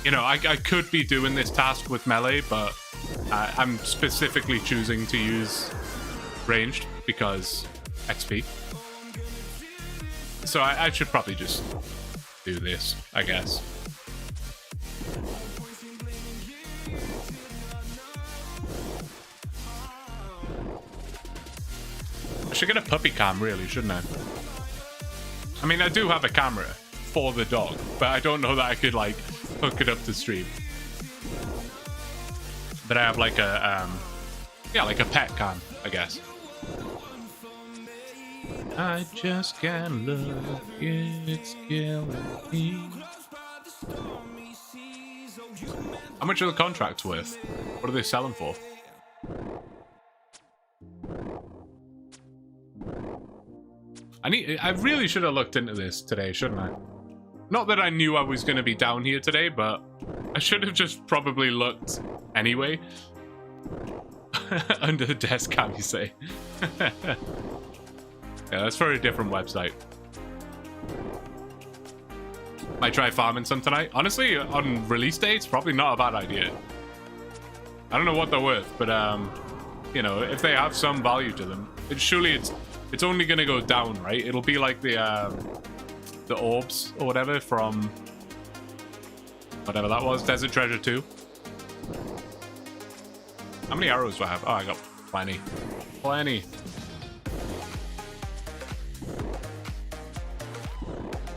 You know, I could be doing this task with melee, but I'm specifically choosing to use ranged because XP. So I should probably just do this, I guess. I should get a puppy cam, really, shouldn't I? I mean, I do have a camera for the dog, but I don't know that I could, like, hook it up to stream. But I have, like, a, yeah, like a pet cam, I guess. I just can't look, it's killing me. How much are the contracts worth? What are they selling for? I really should have looked into this today, shouldn't I? Not that I knew I was going to be down here today, but I should have just probably looked anyway. Under the desk cam, you say? Yeah, that's for a different website. Might try farming some tonight. Honestly, on release day, it's probably not a bad idea. I don't know what they're worth, but you know, if they have some value to them, surely it's only gonna go down, right? It'll be like the orbs or whatever from whatever that was, Desert Treasure 2. How many arrows do I have? Oh, I got plenty. Plenty.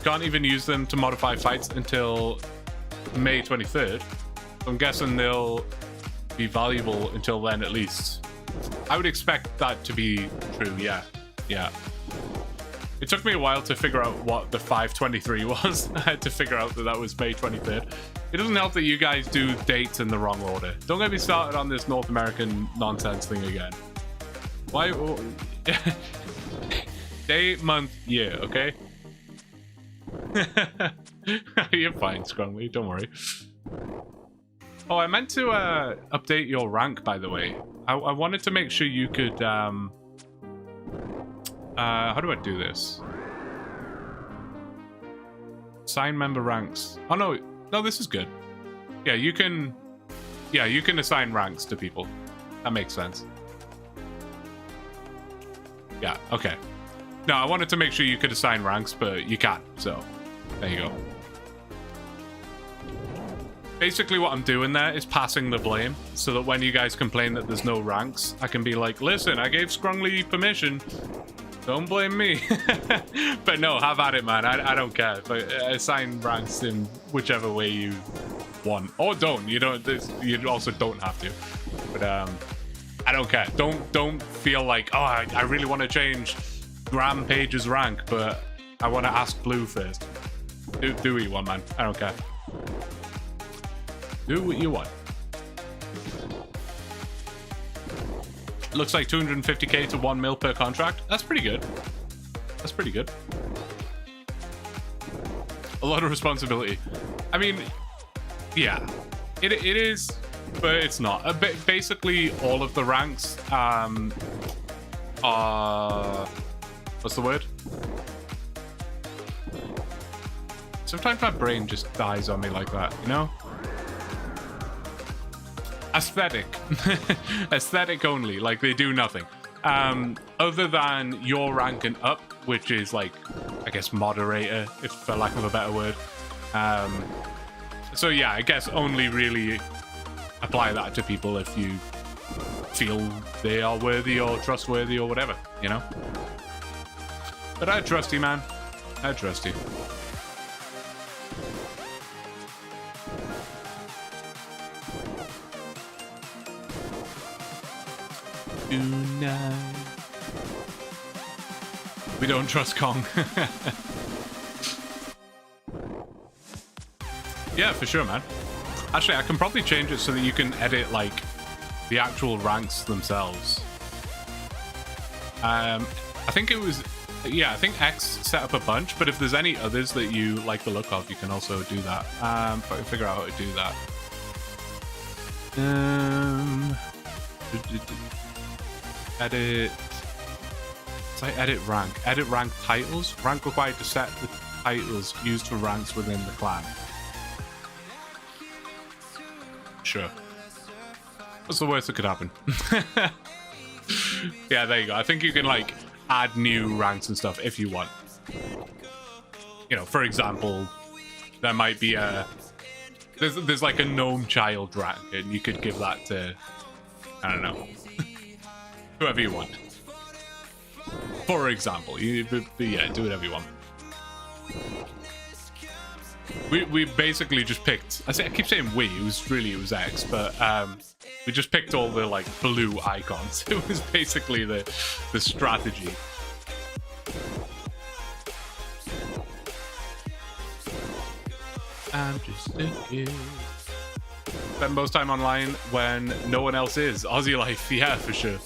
Can't even use them to modify fights until May 23rd. So I'm guessing they'll be valuable until then at least. I would expect that to be true, yeah. Yeah. It took me a while to figure out what the 523 was. I had to figure out that that was May 23rd. It doesn't help that you guys do dates in the wrong order. Don't get me started on this North American nonsense thing again. Why? Day, month, year, okay? You're fine, Scrumley, don't worry. Oh, I meant to update your rank, by the way. I wanted to make sure you could how do I do this? Assign member ranks. Oh no, this is good. Yeah, you can assign ranks to people. That makes sense. Yeah, okay. No, I wanted to make sure you could assign ranks, but you can't, so there you go. Basically what I'm doing there is passing the blame, so that when you guys complain that there's no ranks, I can be like, listen, I gave Scrungley permission. Don't blame me. But no, have at it, man. I don't care. But assign ranks in whichever way you want. Or don't. You also don't have to. But I don't care. Don't feel like, oh, I really want to change Graham Page's rank, but I want to ask Blue first. Do what you want, man. I don't care. Do what you want. Looks like 250k to 1 mil per contract. That's pretty good. That's pretty good. A lot of responsibility. I mean, yeah, it is, but it's not. Basically, all of the ranks are, what's the word? Sometimes my brain just dies on me like that, you know? Aesthetic. Aesthetic only, like they do nothing. Other than your rank and up, which is like, I guess, moderator, if for lack of a better word. So yeah, I guess only really apply that to people if you feel they are worthy or trustworthy or whatever, you know? But I trust you, man. I trust you. Tonight. We don't trust Kong. Yeah, for sure, man. Actually, I can probably change it so that you can edit like the actual ranks themselves. I think it was, yeah, I think X set up a bunch, but if there's any others that you like the look of, you can also do that. If I can figure out how to do that. Edit Site edit rank. Edit rank titles. Rank required to set the titles used for ranks within the clan. Sure. What's the worst that could happen? Yeah, there you go. I think you can like add new ranks and stuff if you want. You know, for example, there might be a there's like a gnome child rank, and you could give that to, I don't know, whoever you want. For example, yeah, do whatever you want. We basically just picked. I keep saying we. It was X, but we just picked all the like blue icons. It was basically the strategy. I'm just a kid. Spend most time online when no one else is. Aussie life, yeah, for sure.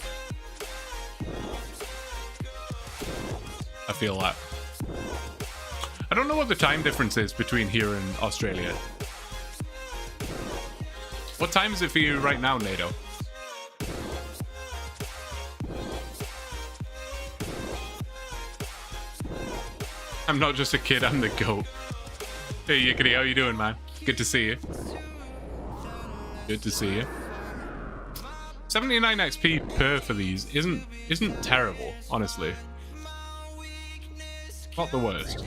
I feel that. I don't know what the time difference is between here and Australia. What time is it for you right now, NATO? I'm not just a kid, I'm the GOAT. Hey, Yickety, how you doing, man? Good to see you. Good to see you. 79 XP per for these isn't terrible, honestly. Not the worst.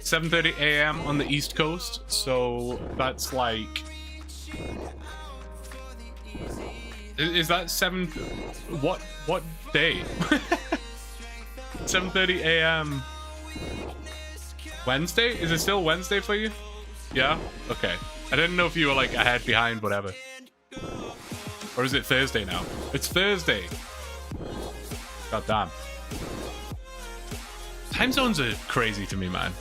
7:30 a.m. on the East Coast, so that's like... Is that 7... What day? 7:30 a.m. Wednesday? Is it still Wednesday for you? Yeah? Okay. I didn't know if you were like ahead, behind, whatever. Or is it Thursday now? It's Thursday. God damn. Time zones are crazy to me, man.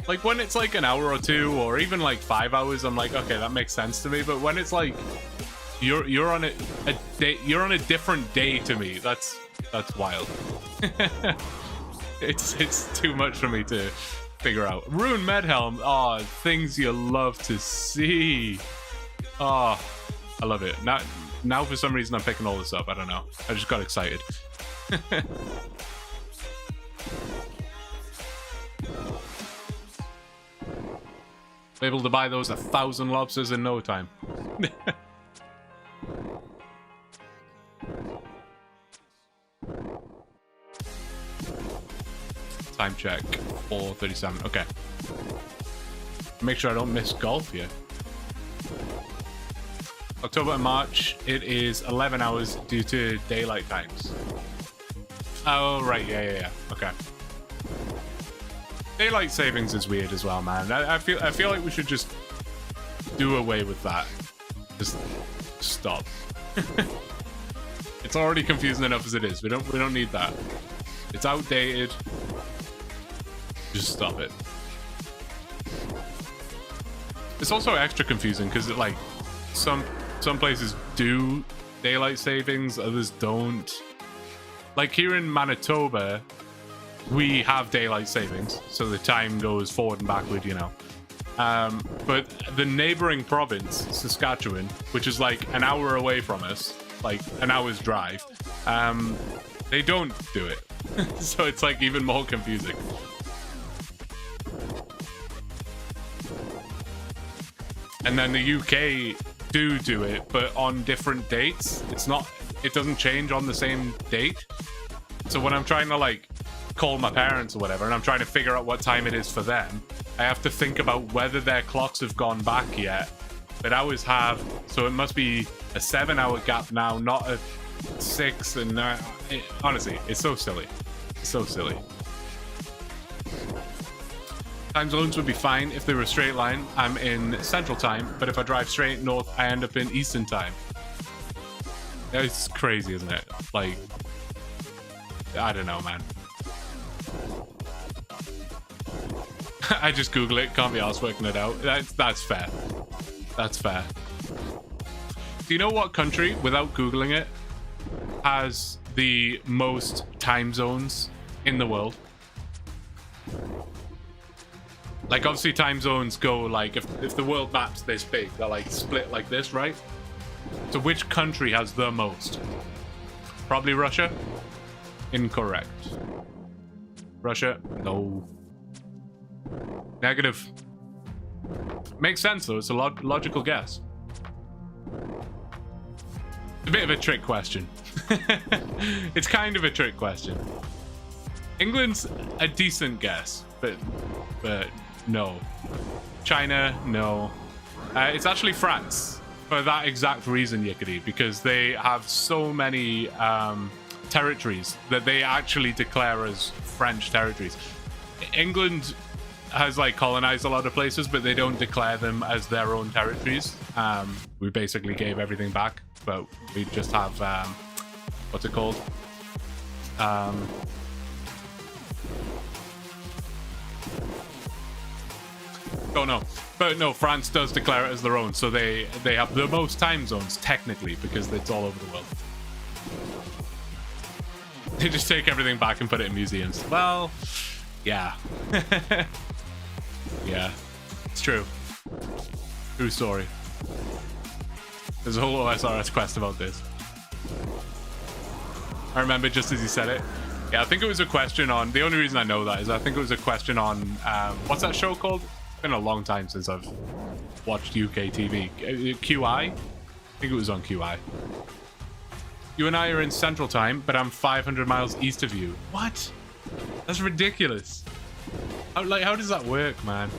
Like when it's like an hour or two, or even like 5 hours, I'm like, okay, that makes sense to me. But when it's like you're on a day, you're on a different day to me. That's wild. It's too much for me to figure out. Rune Medhelm. Oh, things you love to see. Oh, I love it. Now for some reason I'm picking all this up. I don't know. I just got excited. Able to buy those 1,000 lobsters in no time. Time check, 4:37. Okay. Make sure I don't miss golf here. October and March, it is 11 hours due to daylight times. Oh, right. Yeah. Okay. Daylight savings is weird as well, man. I feel like we should just do away with that. Just stop. It's already confusing enough as it is. We don't need that. It's outdated. Just stop it. It's also extra confusing because it like some places do daylight savings, others don't. Like here in Manitoba, we have daylight savings, so the time goes forward and backward, you know. But the neighboring province, Saskatchewan, which is like an hour away from us, like an hour's drive, they don't do it. So it's like even more confusing. And then the UK do it, but on different dates. It doesn't change on the same date. So when I'm trying to like call my parents or whatever, and I'm trying to figure out what time it is for them, I have to think about whether their clocks have gone back yet. But ours have, so it must be a 7-hour gap now, not a 6. And honestly, it's so silly. It's so silly. Time zones would be fine if they were a straight line. I'm in Central Time, but if I drive straight north, I end up in Eastern Time. It's crazy, isn't it? Like, I don't know, man. I just Google it. Can't be arsed working it out. That's fair. That's fair. Do you know what country, without Googling it, has the most time zones in the world? Like, obviously time zones go like, if the world map's this big, they're like split like this, right? So which country has the most? Probably Russia. Incorrect. Russia. No. Negative. Makes sense though. It's a logical guess. It's a bit of a trick question. It's kind of a trick question. England's a decent guess, but no. China, no. It's actually France for that exact reason, Yickety, because they have so many territories that they actually declare as French territories. England has like colonized a lot of places, but they don't declare them as their own territories. We basically gave everything back, but we just have what's it called? Oh no, but no, France does declare it as their own, so they have the most time zones technically because it's all over the world. They just take everything back and put it in museums. Well, yeah. Yeah, it's true. True story. There's a whole OSRS quest about this. I remember just as he said it. Yeah, I think it was a question on... The only reason I know that is I think it was a question on... what's that show called? It's been a long time since I've watched UK TV. QI? I think it was on QI. You and I are in Central Time, but I'm 500 miles east of you. What? That's ridiculous. How does that work, man?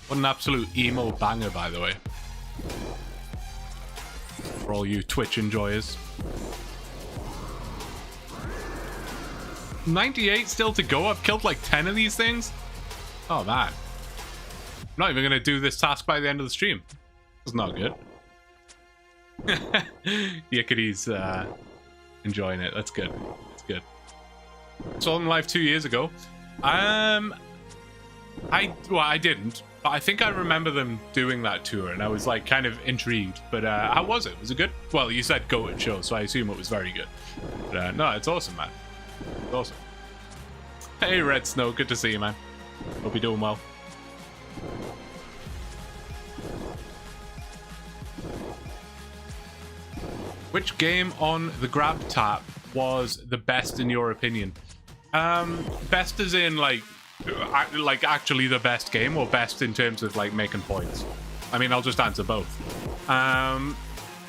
What an absolute emo banger, by the way. For all you Twitch enjoyers. 98 still to go. I've killed like 10 of these things. Oh, man. I'm not even going to do this task by the end of the stream. It's not good. Yickety's enjoying it. That's good. That's good. Saw them live 2 years ago. I didn't. But I think I remember them doing that tour, and I was like kind of intrigued. But how was it? Was it good? Well, you said go and show, so I assume it was very good. But no, it's awesome, man. It's awesome. Hey, Red Snow, good to see you, man. Hope you're doing well. Which game on the grab tap was the best in your opinion? Best as in like actually the best game, or best in terms of like making points? I mean, I'll just answer both.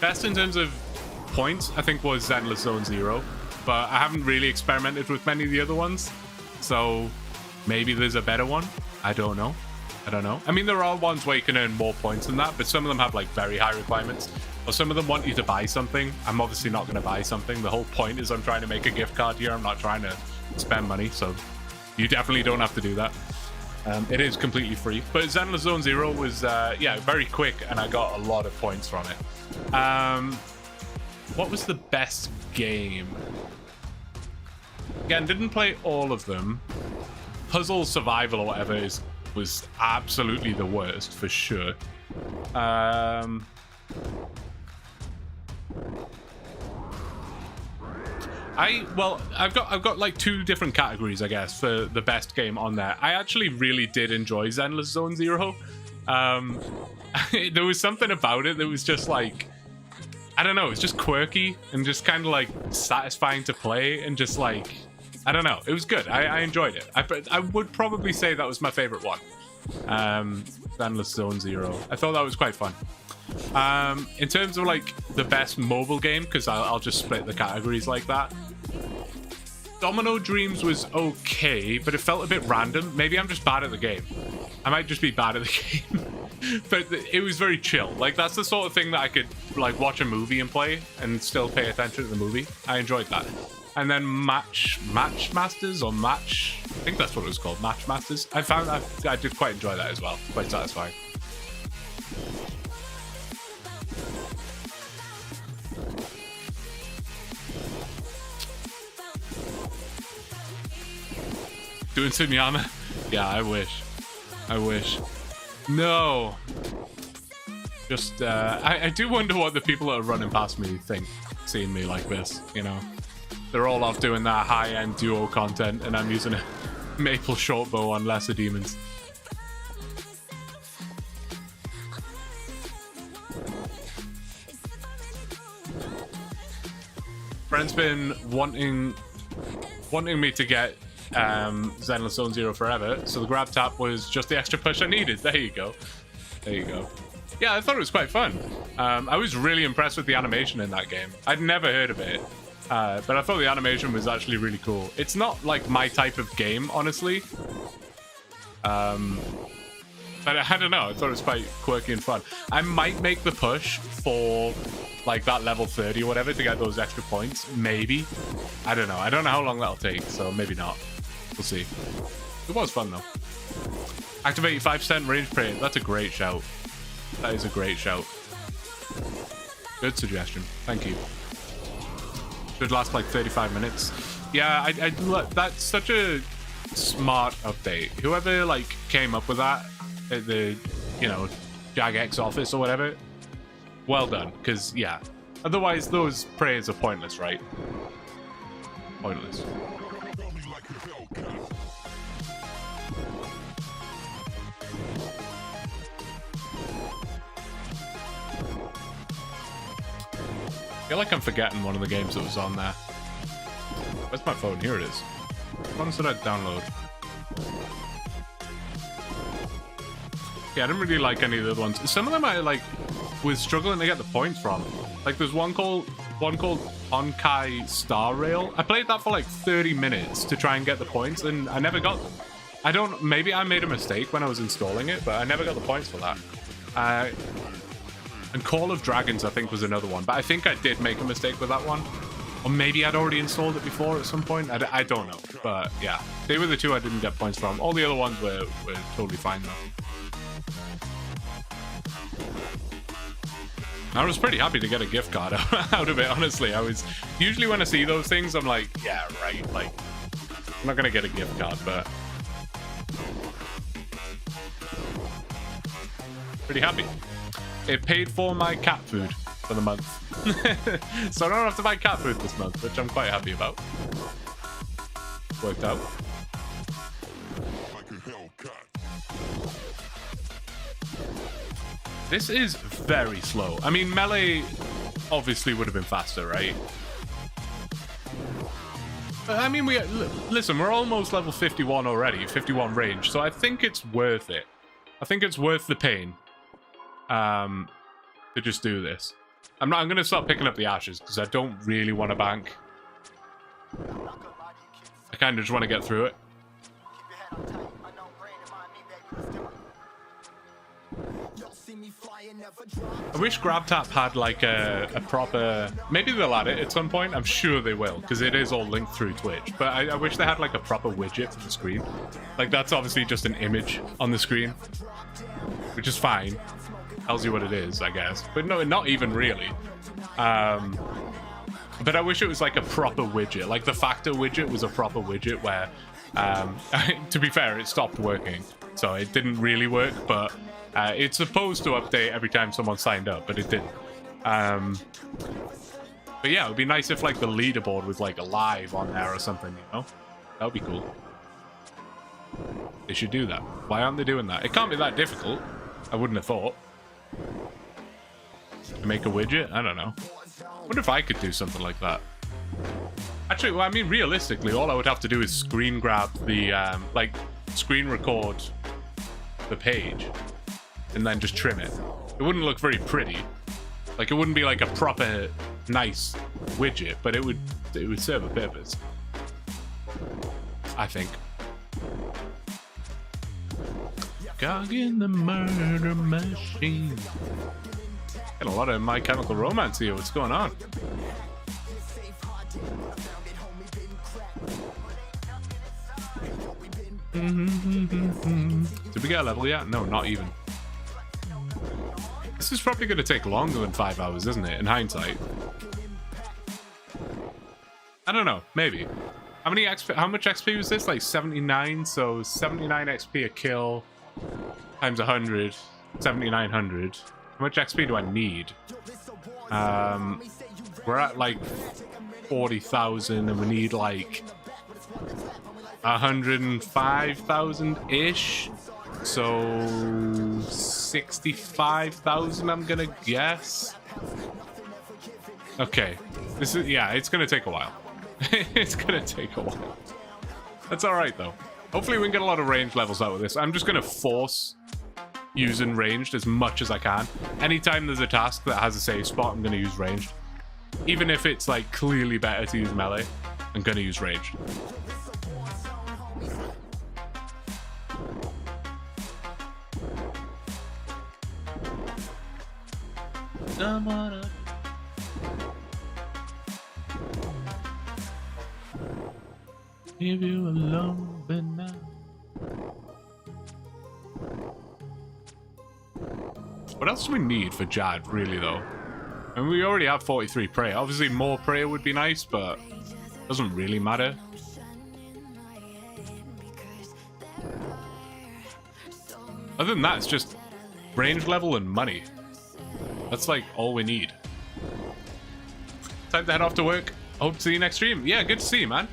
Best in terms of points, I think, was Endless Zone Zero, but I haven't really experimented with many of the other ones, so maybe there's a better one. I don't know. I mean, there are ones where you can earn more points than that, but some of them have like very high requirements, or some of them want you to buy something. I'm obviously not going to buy something. The whole point is I'm trying to make a gift card here. I'm not trying to spend money, so you definitely don't have to do that. It is completely free. But Endless Zone Zero was, yeah, very quick, and I got a lot of points from it. What was the best game? Again, didn't play all of them. Puzzle Survival or whatever was absolutely the worst, for sure. I've got like two different categories, I guess, for the best game on there. I actually really did enjoy Endless Zone Zero. There was something about it that was just like, I don't know, it was just quirky and just kind of like satisfying to play, and just like, I don't know, it was good. I enjoyed it. I would probably say that was my favorite one. Endless Zone Zero. I thought that was quite fun. In terms of like the best mobile game, because I'll just split the categories like that. Domino Dreams was okay, but it felt a bit random. Maybe I'm just bad at the game. I might just be bad at the game. But it was very chill. Like, that's the sort of thing that I could like watch a movie and play and still pay attention to the movie. I enjoyed that. And then Match Masters, or Match, I think that's what it was called, Match Masters. I did quite enjoy that as well. Quite satisfying. Doing Sunyama? Yeah, I wish. No. Just, I do wonder what the people that are running past me think, seeing me like this, you know? They're all off doing that high-end duo content, and I'm using a maple shortbow on lesser demons. Friend's been wanting me to get Zenless Zone Zero forever, so the grab tap was just the extra push I needed. There you go. There you go. Yeah, I thought it was quite fun. I was really impressed with the animation in that game. I'd never heard of it, but I thought the animation was actually really cool. It's not like my type of game, honestly. But I don't know, I thought it was quite quirky and fun. I might make the push for like that level 30 or whatever to get those extra points. Maybe. I don't know. I don't know how long that'll take, so maybe not. We'll see. It was fun though. Activate 5% range pray. That's a great shout. That is a great shout. Good suggestion. Thank you. Should last like 35 minutes. Yeah, that's such a smart update. Whoever like came up with that at the, you know, JagX office or whatever, well done. Because yeah, otherwise those prayers are pointless, right? Pointless. I feel like I'm forgetting one of the games that was on there. Where's my phone? Here it is. Which ones did I download? Yeah, I didn't really like any of the other ones. Some of them I like was struggling to get the points from. Like there's one called Honkai Star Rail. I played that for like 30 minutes to try and get the points, and I never got them. I don't. Maybe I made a mistake when I was installing it, but I never got the points for that. And Call of Dragons, I think, was another one. But I think I did make a mistake with that one. Or maybe I'd already installed it before at some point. I don't know. But yeah, they were the two I didn't get points from. All the other ones were totally fine, though. I was pretty happy to get a gift card out of it, honestly. I was... Usually when I see those things, I'm like, yeah, right. Like, I'm not going to get a gift card, but... Pretty happy. It paid for my cat food for the month. So I don't have to buy cat food this month, which I'm quite happy about. Worked out. This is very slow. I mean, melee obviously would have been faster, right? But, I mean, listen, we're almost level 51 already, 51 range, so I think it's worth it. I think it's worth the pain. To just do this. I'm gonna start picking up the ashes because I don't really want to bank. I kind of just want to get through it. I wish GrabTap had like a proper... Maybe they'll add it at some point. I'm sure they will because it is all linked through Twitch. But I wish they had like a proper widget for the screen. Like that's obviously just an image on the screen, which is fine. Tells you what it is, I guess, but no, not even really. But I wish it was like a proper widget, like the factor widget was a proper widget where to be fair, it stopped working, so it didn't really work, but it's supposed to update every time someone signed up, but it didn't. But yeah, it would be nice if like the leaderboard was like live on there or something, you know? That would be cool. They should do that. Why aren't they doing that? It can't be that difficult. I wouldn't have thought. To make a widget? I don't know. I wonder if I could do something like that. Actually, well, I mean, realistically, all I would have to do is screen grab the, like, screen record the page and then just trim it. It wouldn't look very pretty. Like, it wouldn't be like a proper, nice widget, but it would serve a purpose. I think. Cog in the murder machine. Got a lot of My Chemical Romance here. What's going on? Did we get a level yet? No, not even. This is probably going to take longer than 5 hours, isn't it? In hindsight. I don't know. Maybe. How many XP? How much XP was this? Like 79. So 79 XP a kill times 100. 7,900. How much XP do I need? We're at like 40,000 and we need like 105,000-ish. So 65,000, I'm gonna guess. Okay, this is, yeah, it's gonna take a while. It's gonna take a while. That's all right though. Hopefully we can get a lot of range levels out of this. I'm just gonna force using ranged as much as I can. Anytime there's a task that has a save spot, I'm gonna use ranged. Even if it's like clearly better to use melee, I'm gonna use ranged. Leave you alone, but now. What else do we need for Jad, really, though? I mean, we already have 43 prayer. Obviously, more prayer would be nice, but it doesn't really matter. Other than that, it's just range level and money. That's like all we need. Time to head off to work. Hope to see you next stream. Yeah, good to see you, man.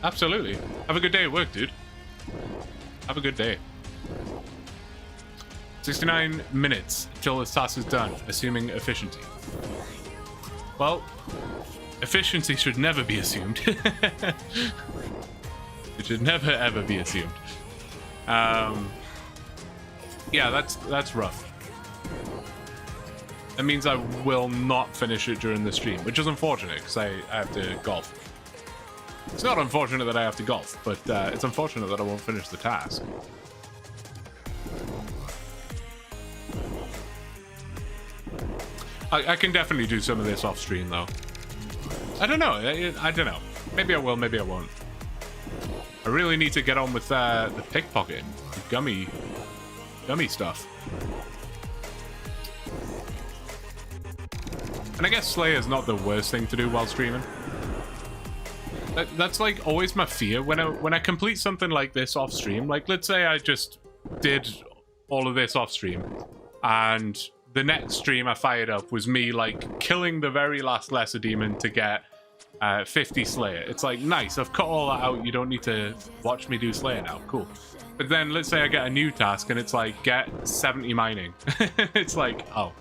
Absolutely. Have a good day at work, dude. Have a good day. 69 minutes till this task is done, assuming efficiency. Well, efficiency should never be assumed. It should never ever be assumed. Yeah, that's rough. That means I will not finish it during the stream, which is unfortunate because I have to golf. It's not unfortunate that I have to golf, but it's unfortunate that I won't finish the task. I can definitely do some of this off stream though. I don't know. I don't know. Maybe I will, maybe I won't. I really need to get on with the pickpocketing, gummy stuff. And I guess Slayer's not the worst thing to do while streaming. That's like always my fear when I complete something like this off stream. Like, let's say I just did all of this off stream, and the next stream I fired up was me like killing the very last lesser demon to get 50 Slayer. It's like, nice, I've cut all that out. You don't need to watch me do Slayer now. Cool. But then let's say I get a new task and it's like, get 70 mining. It's like, oh,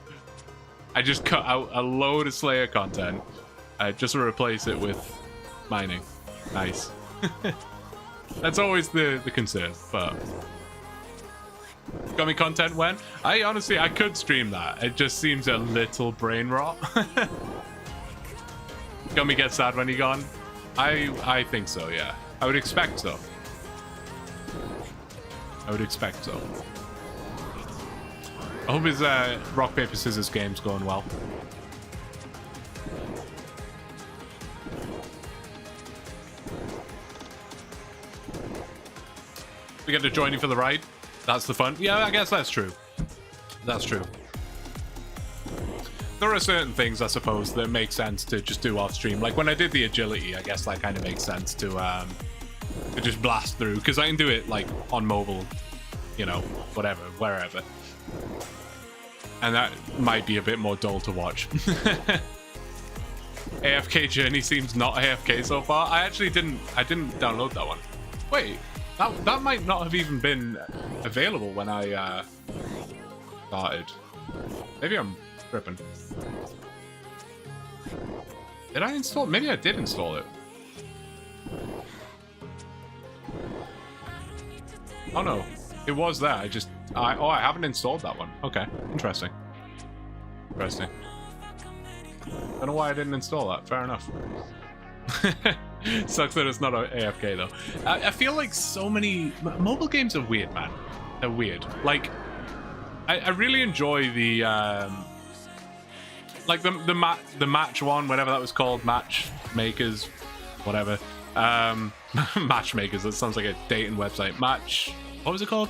I just cut out a load of Slayer content just to replace it with mining. Nice. That's always the concern, but gummy content when? I honestly could stream that. It just seems a little brain rot. Gummy gets sad when you're gone. I think so, yeah. I would expect so. I would expect so. I hope his rock, paper, scissors game's going well. We get to join you for the ride. That's the fun. Yeah, I guess that's true. That's true. There are certain things, I suppose, that make sense to just do off stream. Like when I did the agility, I guess that kind of makes sense to just blast through, because I can do it like on mobile, you know, whatever, wherever. And that might be a bit more dull to watch. AFK Journey seems not AFK so far. I didn't download that one. Wait, that might not have even been available when I started. Maybe I'm tripping. Did I install? Maybe I did install it. Oh no, it was there. I haven't installed that one. Okay, interesting. Interesting. Don't know why I didn't install that. Fair enough. Sucks that it's not AFK though. I feel like so many mobile games are weird, man. They're weird. Like, I really enjoy the like the match one, whatever that was called, matchmakers, whatever. Matchmakers. That sounds like a dating website. What was it called?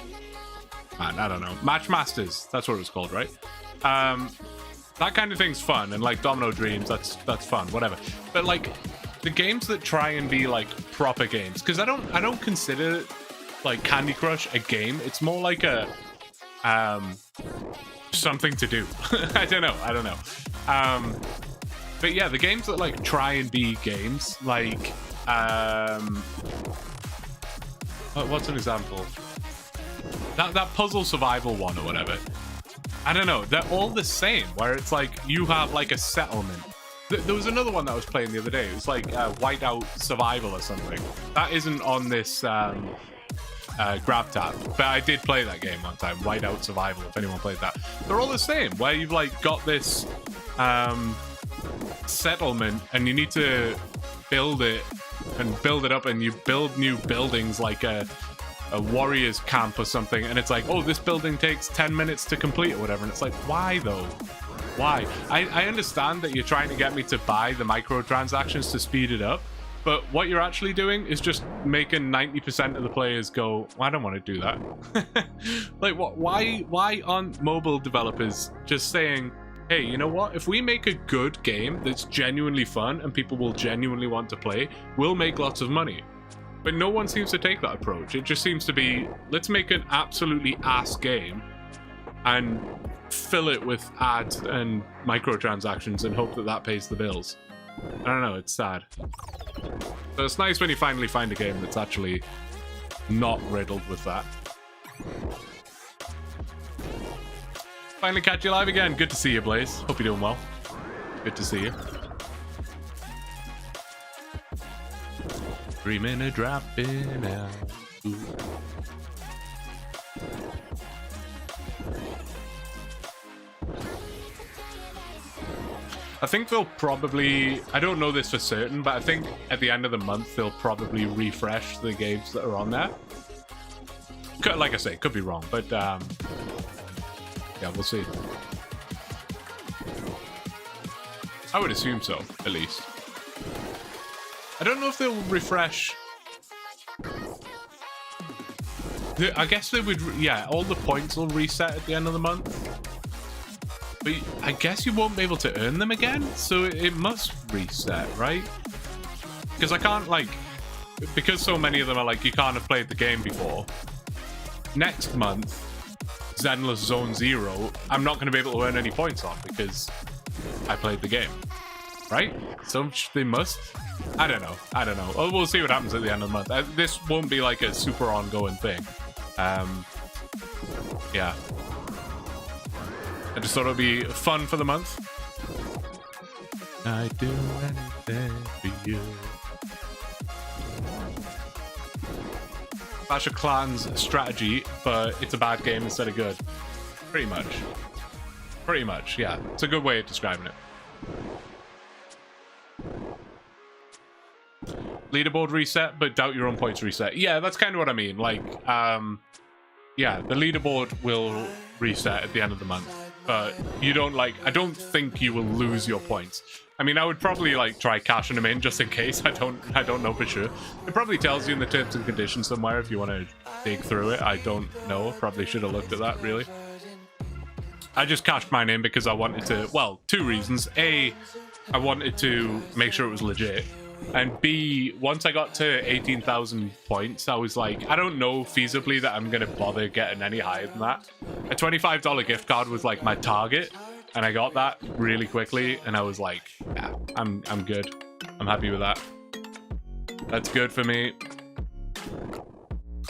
Man, I don't know. Matchmasters. That's what it was called, right? That kind of thing's fun, and like Domino Dreams, that's fun, whatever. But like the games that try and be like proper games, because I don't consider like Candy Crush a game. It's more like a something to do. I don't know. But yeah, the games that like try and be games, like what's an example? That puzzle survival one or whatever. I don't know. They're all the same, where it's like you have like a settlement. There was another one that I was playing the other day. It was like Whiteout Survival or something. That isn't on this grab tab, but I did play that game one time. Whiteout Survival, if anyone played that. They're all the same, where you've like got this settlement and you need to build it and build it up, and you build new buildings like a warrior's camp or something, and it's like, oh, this building takes 10 minutes to complete or whatever, and it's like, why though? Why? I understand that you're trying to get me to buy the microtransactions to speed it up, but what you're actually doing is just making 90% of the players go, well, I don't want to do that. Like, what? Why aren't mobile developers just saying, hey, you know what? If we make a good game that's genuinely fun and people will genuinely want to play, we'll make lots of money. But no one seems to take that approach. It just seems to be, let's make an absolutely ass game and fill it with ads and microtransactions and hope that that pays the bills. I don't know, it's sad. So it's nice when you finally find a game that's actually not riddled with that. Finally catch you live again. Good to see you, Blaze. Hope you're doing well. Good to see you. 3-minute dropping out. Ooh. I think they'll probably, I don't know this for certain, but I think at the end of the month they'll probably refresh the games that are on there. Like I say, could be wrong, but yeah, we'll see. I would assume so, at least. I don't know if they'll refresh. I guess they would, yeah, all the points will reset at the end of the month. But I guess you won't be able to earn them again, so it must reset, right? Because I can't, like, because so many of them are like, you can't have played the game before. Next month, Zenless Zone Zero, I'm not going to be able to earn any points on because I played the game, right? So they must. I don't know. Oh, we'll see what happens at the end of the month. This won't be like a super ongoing thing. Yeah. I just thought it would be fun for the month. I do anything for you. Clash of Clans strategy, but it's a bad game instead of good. Pretty much. Pretty much, yeah. It's a good way of describing it. Leaderboard reset, but doubt your own points reset. Yeah, that's kind of what I mean. Like, yeah, the leaderboard will reset at the end of the month, but you don't, like, I don't think you will lose your points. I mean, I would probably like try cashing them in just in case. I don't know for sure. It probably tells you in the terms and conditions somewhere if you want to dig through it. I don't know. Probably should have looked at that, really. I just cashed mine in because I wanted to, well, two reasons. A, I wanted to make sure it was legit. And B, once I got to 18,000 points, I was like, I don't know feasibly that I'm going to bother getting any higher than that. A $25 gift card was like my target, and I got that really quickly, and I was like, yeah, I'm good. I'm happy with that. That's good for me.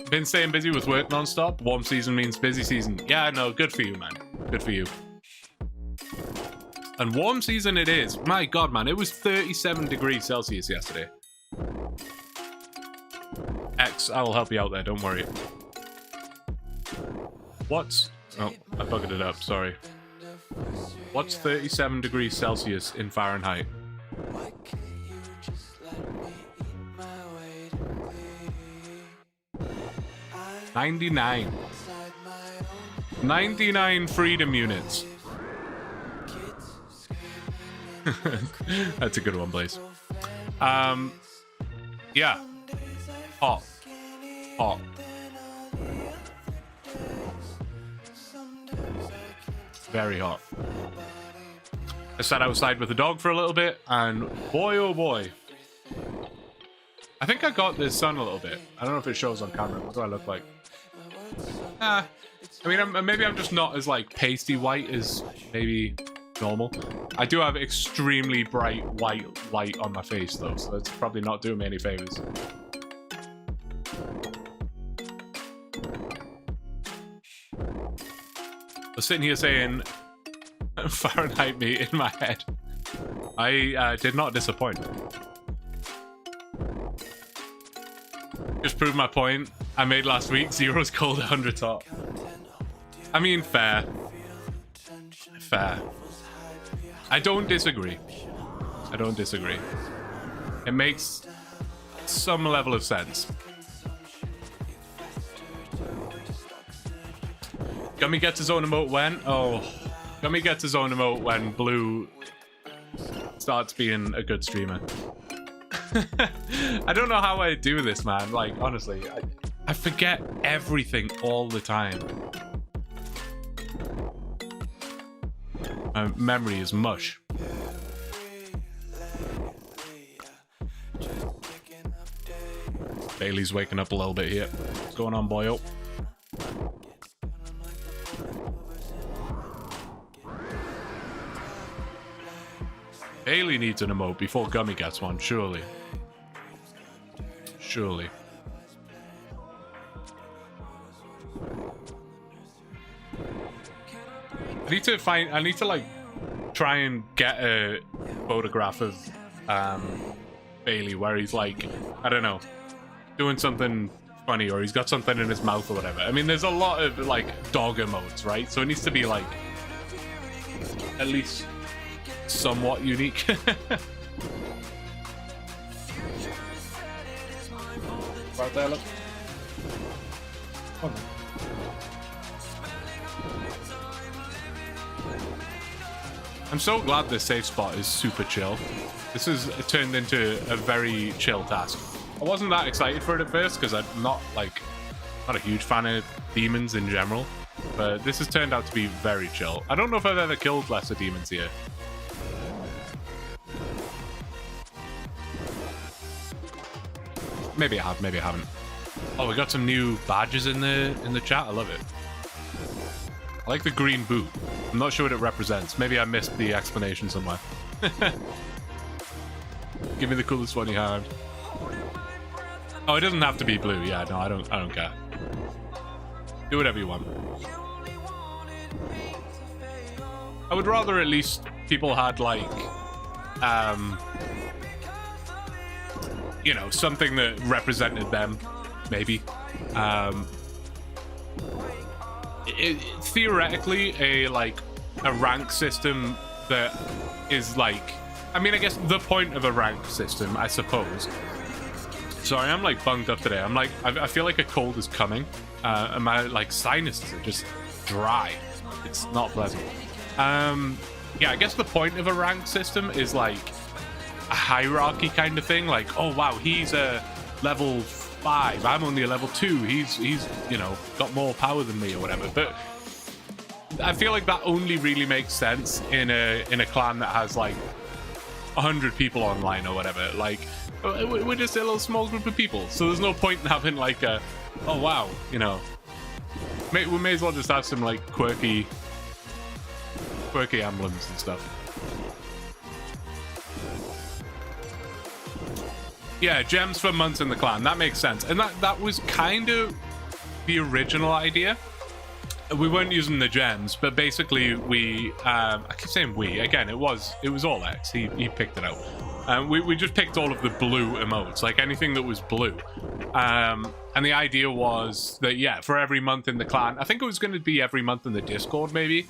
Been staying busy with work non-stop. Warm season means busy season. Yeah, no, good for you, man. Good for you. And warm season it is. My God, man, it was 37 degrees Celsius yesterday. X, I will help you out there, don't worry. What's... Oh, I bugged it up, sorry. What's 37 degrees Celsius in Fahrenheit? 99. 99 freedom units. That's a good one, Blaze. Yeah. Hot. Hot. Very hot. I sat outside with the dog for a little bit, and boy, oh boy. I think I got the sun a little bit. I don't know if it shows on camera. What do I look like? I mean, maybe I'm just not as, like, pasty white as maybe normal. I do have extremely bright white light on my face though, so that's probably not doing me any favors. I was sitting here saying Fahrenheit me in my head. I did not disappoint. Just proved my point I made last week. 0's cold, 100's hot. I mean, fair. Fair. I don't disagree. I don't disagree. It makes some level of sense. Gummy gets his own emote when? Oh, Gummy gets his own emote when Blue starts being a good streamer. I don't know how I do this, man. Like, honestly, I forget everything all the time. My memory is mush. Bailey's waking up a little bit here. What's going on, boyo? Bailey needs an emote before Gummy gets one, surely. Surely. I need to like try and get a photograph of Bailey where he's like, I don't know, doing something funny, or he's got something in his mouth or whatever. I mean, there's a lot of like dog emotes, right? So it needs to be like at least somewhat unique. Right there, look. Oh, no. I'm so glad this safe spot is super chill. This has turned into a very chill task. I wasn't that excited for it at first because I'm not a huge fan of demons in general, but this has turned out to be very chill. I don't know if I've ever killed lesser demons here. Maybe I have, maybe I haven't. Oh, we got some new badges in the chat. I love it. I like the green boot. I'm not sure what it represents. Maybe I missed the explanation somewhere. Give me the coolest one you have. Oh, it doesn't have to be blue. Yeah, no, I don't care. Do whatever you want. I would rather at least people had like you know, something that represented them, maybe. Theoretically, a rank system that is like, I mean, I guess the point of a rank system, I suppose. Sorry, I'm like bunged up today. I'm like, I feel like a cold is coming, and my like sinuses are just dry. It's not pleasant. Yeah, I guess the point of a rank system is like a hierarchy kind of thing. Like, oh wow, he's a level 5, I'm only a level 2, he's you know, got more power than me or whatever. But I feel like that only really makes sense in a clan that has like 100 people online or whatever. Like, we're just a little small group of people, so there's no point in having like a, oh wow, you know, we may as well just have some like quirky emblems and stuff. Yeah, gems for months in the clan. That makes sense. And that was kind of the original idea. We weren't using the gems, but basically we... I keep saying we. Again, it was all X. He picked it out. We just picked all of the blue emotes, like anything that was blue. And the idea was that, yeah, for every month in the clan, I think it was going to be every month in the Discord, maybe,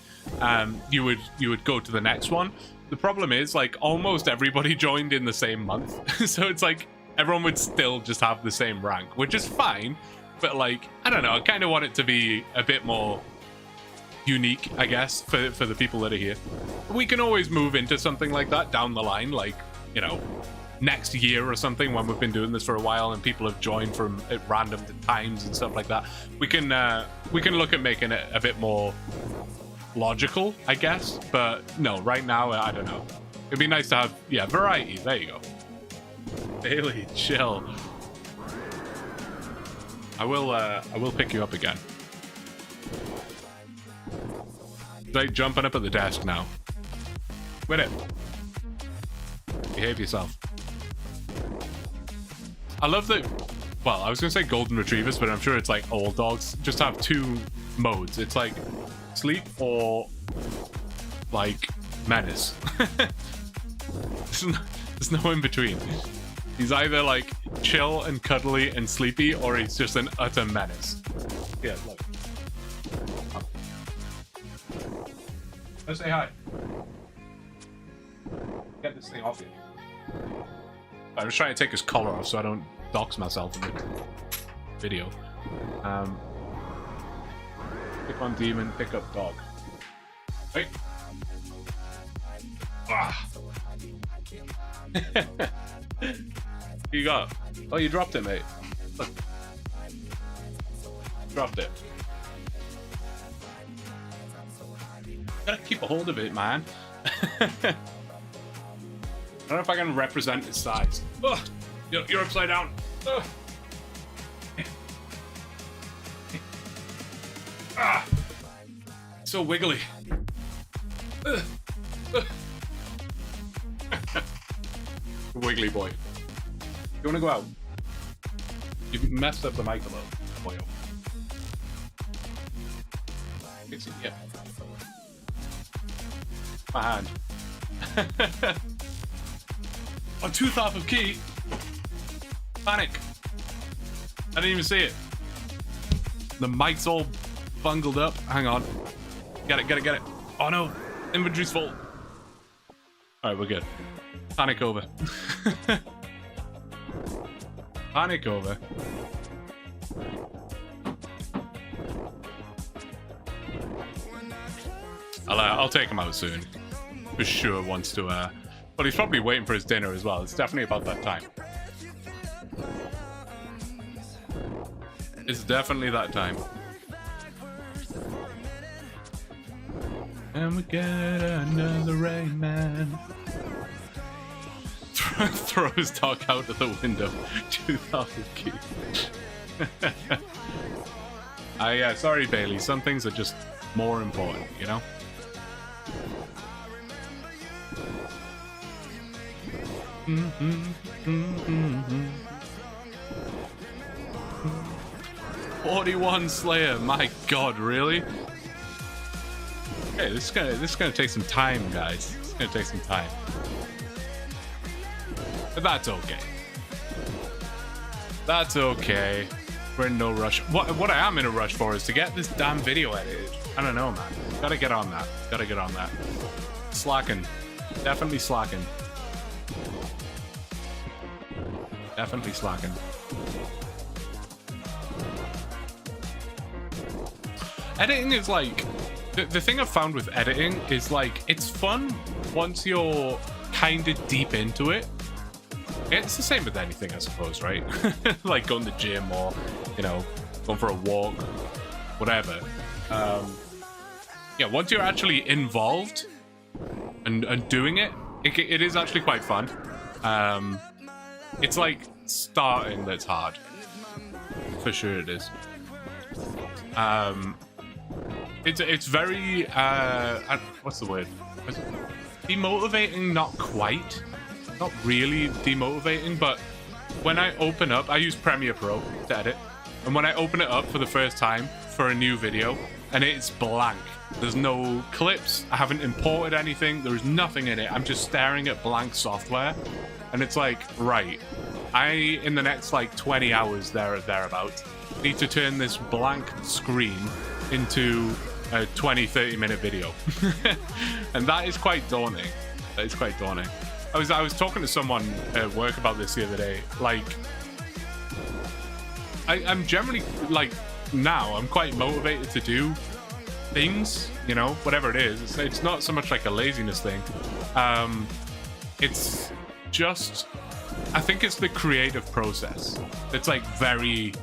you would go to the next one. The problem is, like, almost everybody joined in the same month. So it's like, everyone would still just have the same rank, which is fine. But, like, I don't know, I kind of want it to be a bit more unique, I guess, for the people that are here. We can always move into something like that down the line, like, you know, next year or something, when we've been doing this for a while and people have joined from at random times and stuff like that. We can look at making it a bit more logical, I guess. But no, right now, I don't know. It'd be nice to have, yeah, variety. There you go. Bailey, chill. I will pick you up again. Like jumping up at the desk now. Quit it. Behave yourself. I love that. Well, I was gonna say golden retrievers, but I'm sure it's like all dogs just have two modes. It's like sleep or like menace. There's no in between. He's either like chill and cuddly and sleepy, or he's just an utter menace. Yeah, look. Oh. Let's say hi. Get this thing off you. I'm just trying to take his collar off so I don't dox myself in the video. Pick on demon, pick up dog. Wait. Ah. You got? Oh, you dropped it, mate. Look. Dropped it. Gotta keep a hold of it, man. I don't know if I can represent its size. Ugh. You're upside down. Ugh. Ah. So wiggly. Ugh. Ugh. Wiggly boy. You wanna go out? You've messed up the mic a little, boyo. Fix it, yeah. My hand. A tooth off of key. Panic. I didn't even see it. The mic's all bungled up. Hang on. Get it, get it, get it. Oh no. Inventory's full. Alright, we're good. Panic over. Panic over. I'll take him out soon. For sure wants to, but he's probably waiting for his dinner as well. It's definitely about that time. It's definitely that time. And we get another rain man. Throw his dog out of the window. 2,000 keys. Yeah, sorry, Bailey. Some things are just more important, you know? Mm-hmm, mm-hmm. 41 Slayer, my god, really? Okay, this is gonna take some time, guys. It's gonna take some time. But that's okay. That's okay. We're in no rush. What I am in a rush for is to get this damn video edited. I don't know, man. Gotta get on that. Gotta get on that. Slacking. Definitely slacking. Definitely slacking. Editing is like... The thing I've found with editing is like, it's fun once you're kind of deep into it. It's the same with anything, I suppose, right? Like going to the gym or, you know, going for a walk, whatever. Yeah, once you're actually involved and doing it, it is actually quite fun. It's like starting that's hard. For sure it is. It's very, what's the word? Demotivating, not quite. Not really demotivating, but when I open up, I use Premiere Pro to edit. And when I open it up for the first time for a new video, and it's blank. There's no clips. I haven't imported anything. There's nothing in it. I'm just staring at blank software. And it's like, right, in the next like 20 hours there or thereabouts, need to turn this blank screen into a 20-30 minute video. And that is quite daunting. That is quite daunting. I was talking to someone at work about this the other day. Like, I'm generally, like, now I'm quite motivated to do things, you know, whatever it is. It's not so much like a laziness thing. It's just, I think it's the creative process. It's like very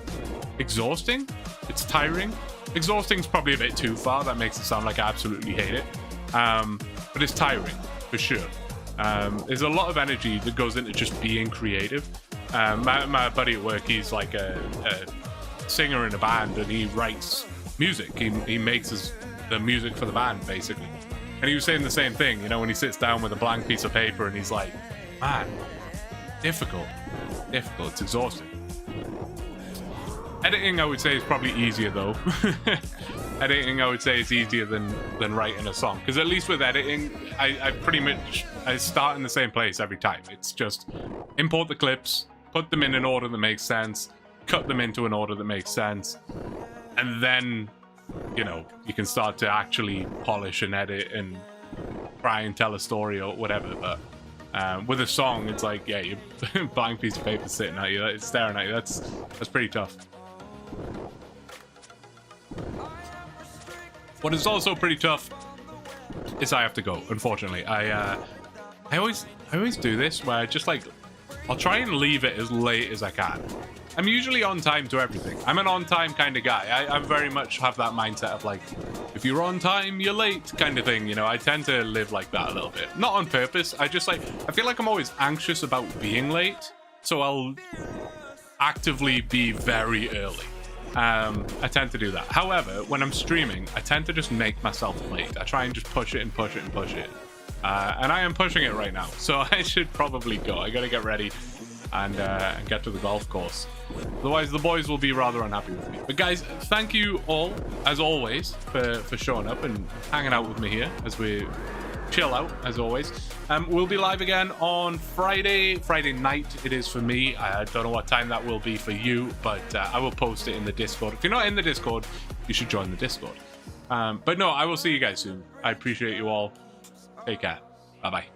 exhausting. It's tiring. Exhausting is probably a bit too far. That makes it sound like I absolutely hate it. But it's tiring, for sure. There's a lot of energy that goes into just being creative. My buddy at work, he's like a singer in a band, and he writes music. He makes the music for the band, basically. And he was saying the same thing, you know, when he sits down with a blank piece of paper and he's like, man, difficult, it's exhausting. Editing, I would say, is probably easier though. Editing, I would say, is easier than writing a song, because at least with editing, I pretty much start in the same place every time. It's just import the clips, put them in an order that makes sense, cut them into an order that makes sense, and then, you know, you can start to actually polish and edit and try and tell a story or whatever. But with a song, it's like, yeah, you blank piece of paper sitting at you, it's staring at you. That's pretty tough. What is also pretty tough is I have to go. Unfortunately, I always do this where I just like, I'll try and leave it as late as I can. I'm usually on time to everything. I'm an on-time kind of guy. I very much have that mindset of like, if you're on time, you're late kind of thing. You know, I tend to live like that a little bit. Not on purpose. I just like, I feel like I'm always anxious about being late. So I'll actively be very early. I tend to do that. However, when I'm streaming, I tend to just make myself late. I try and just push it and push it and push it. And I am pushing it right now. So I should probably go. I gotta get ready and get to the golf course. Otherwise, the boys will be rather unhappy with me. But guys, thank you all, as always, for showing up and hanging out with me here as we chill out, as always. We'll be live again on Friday night it is for me. I don't know what time that will be for you, but I will post it in the Discord. If you're not in the Discord, you should join the Discord. But no, I will see you guys soon. I appreciate you all. Take care. Bye-bye.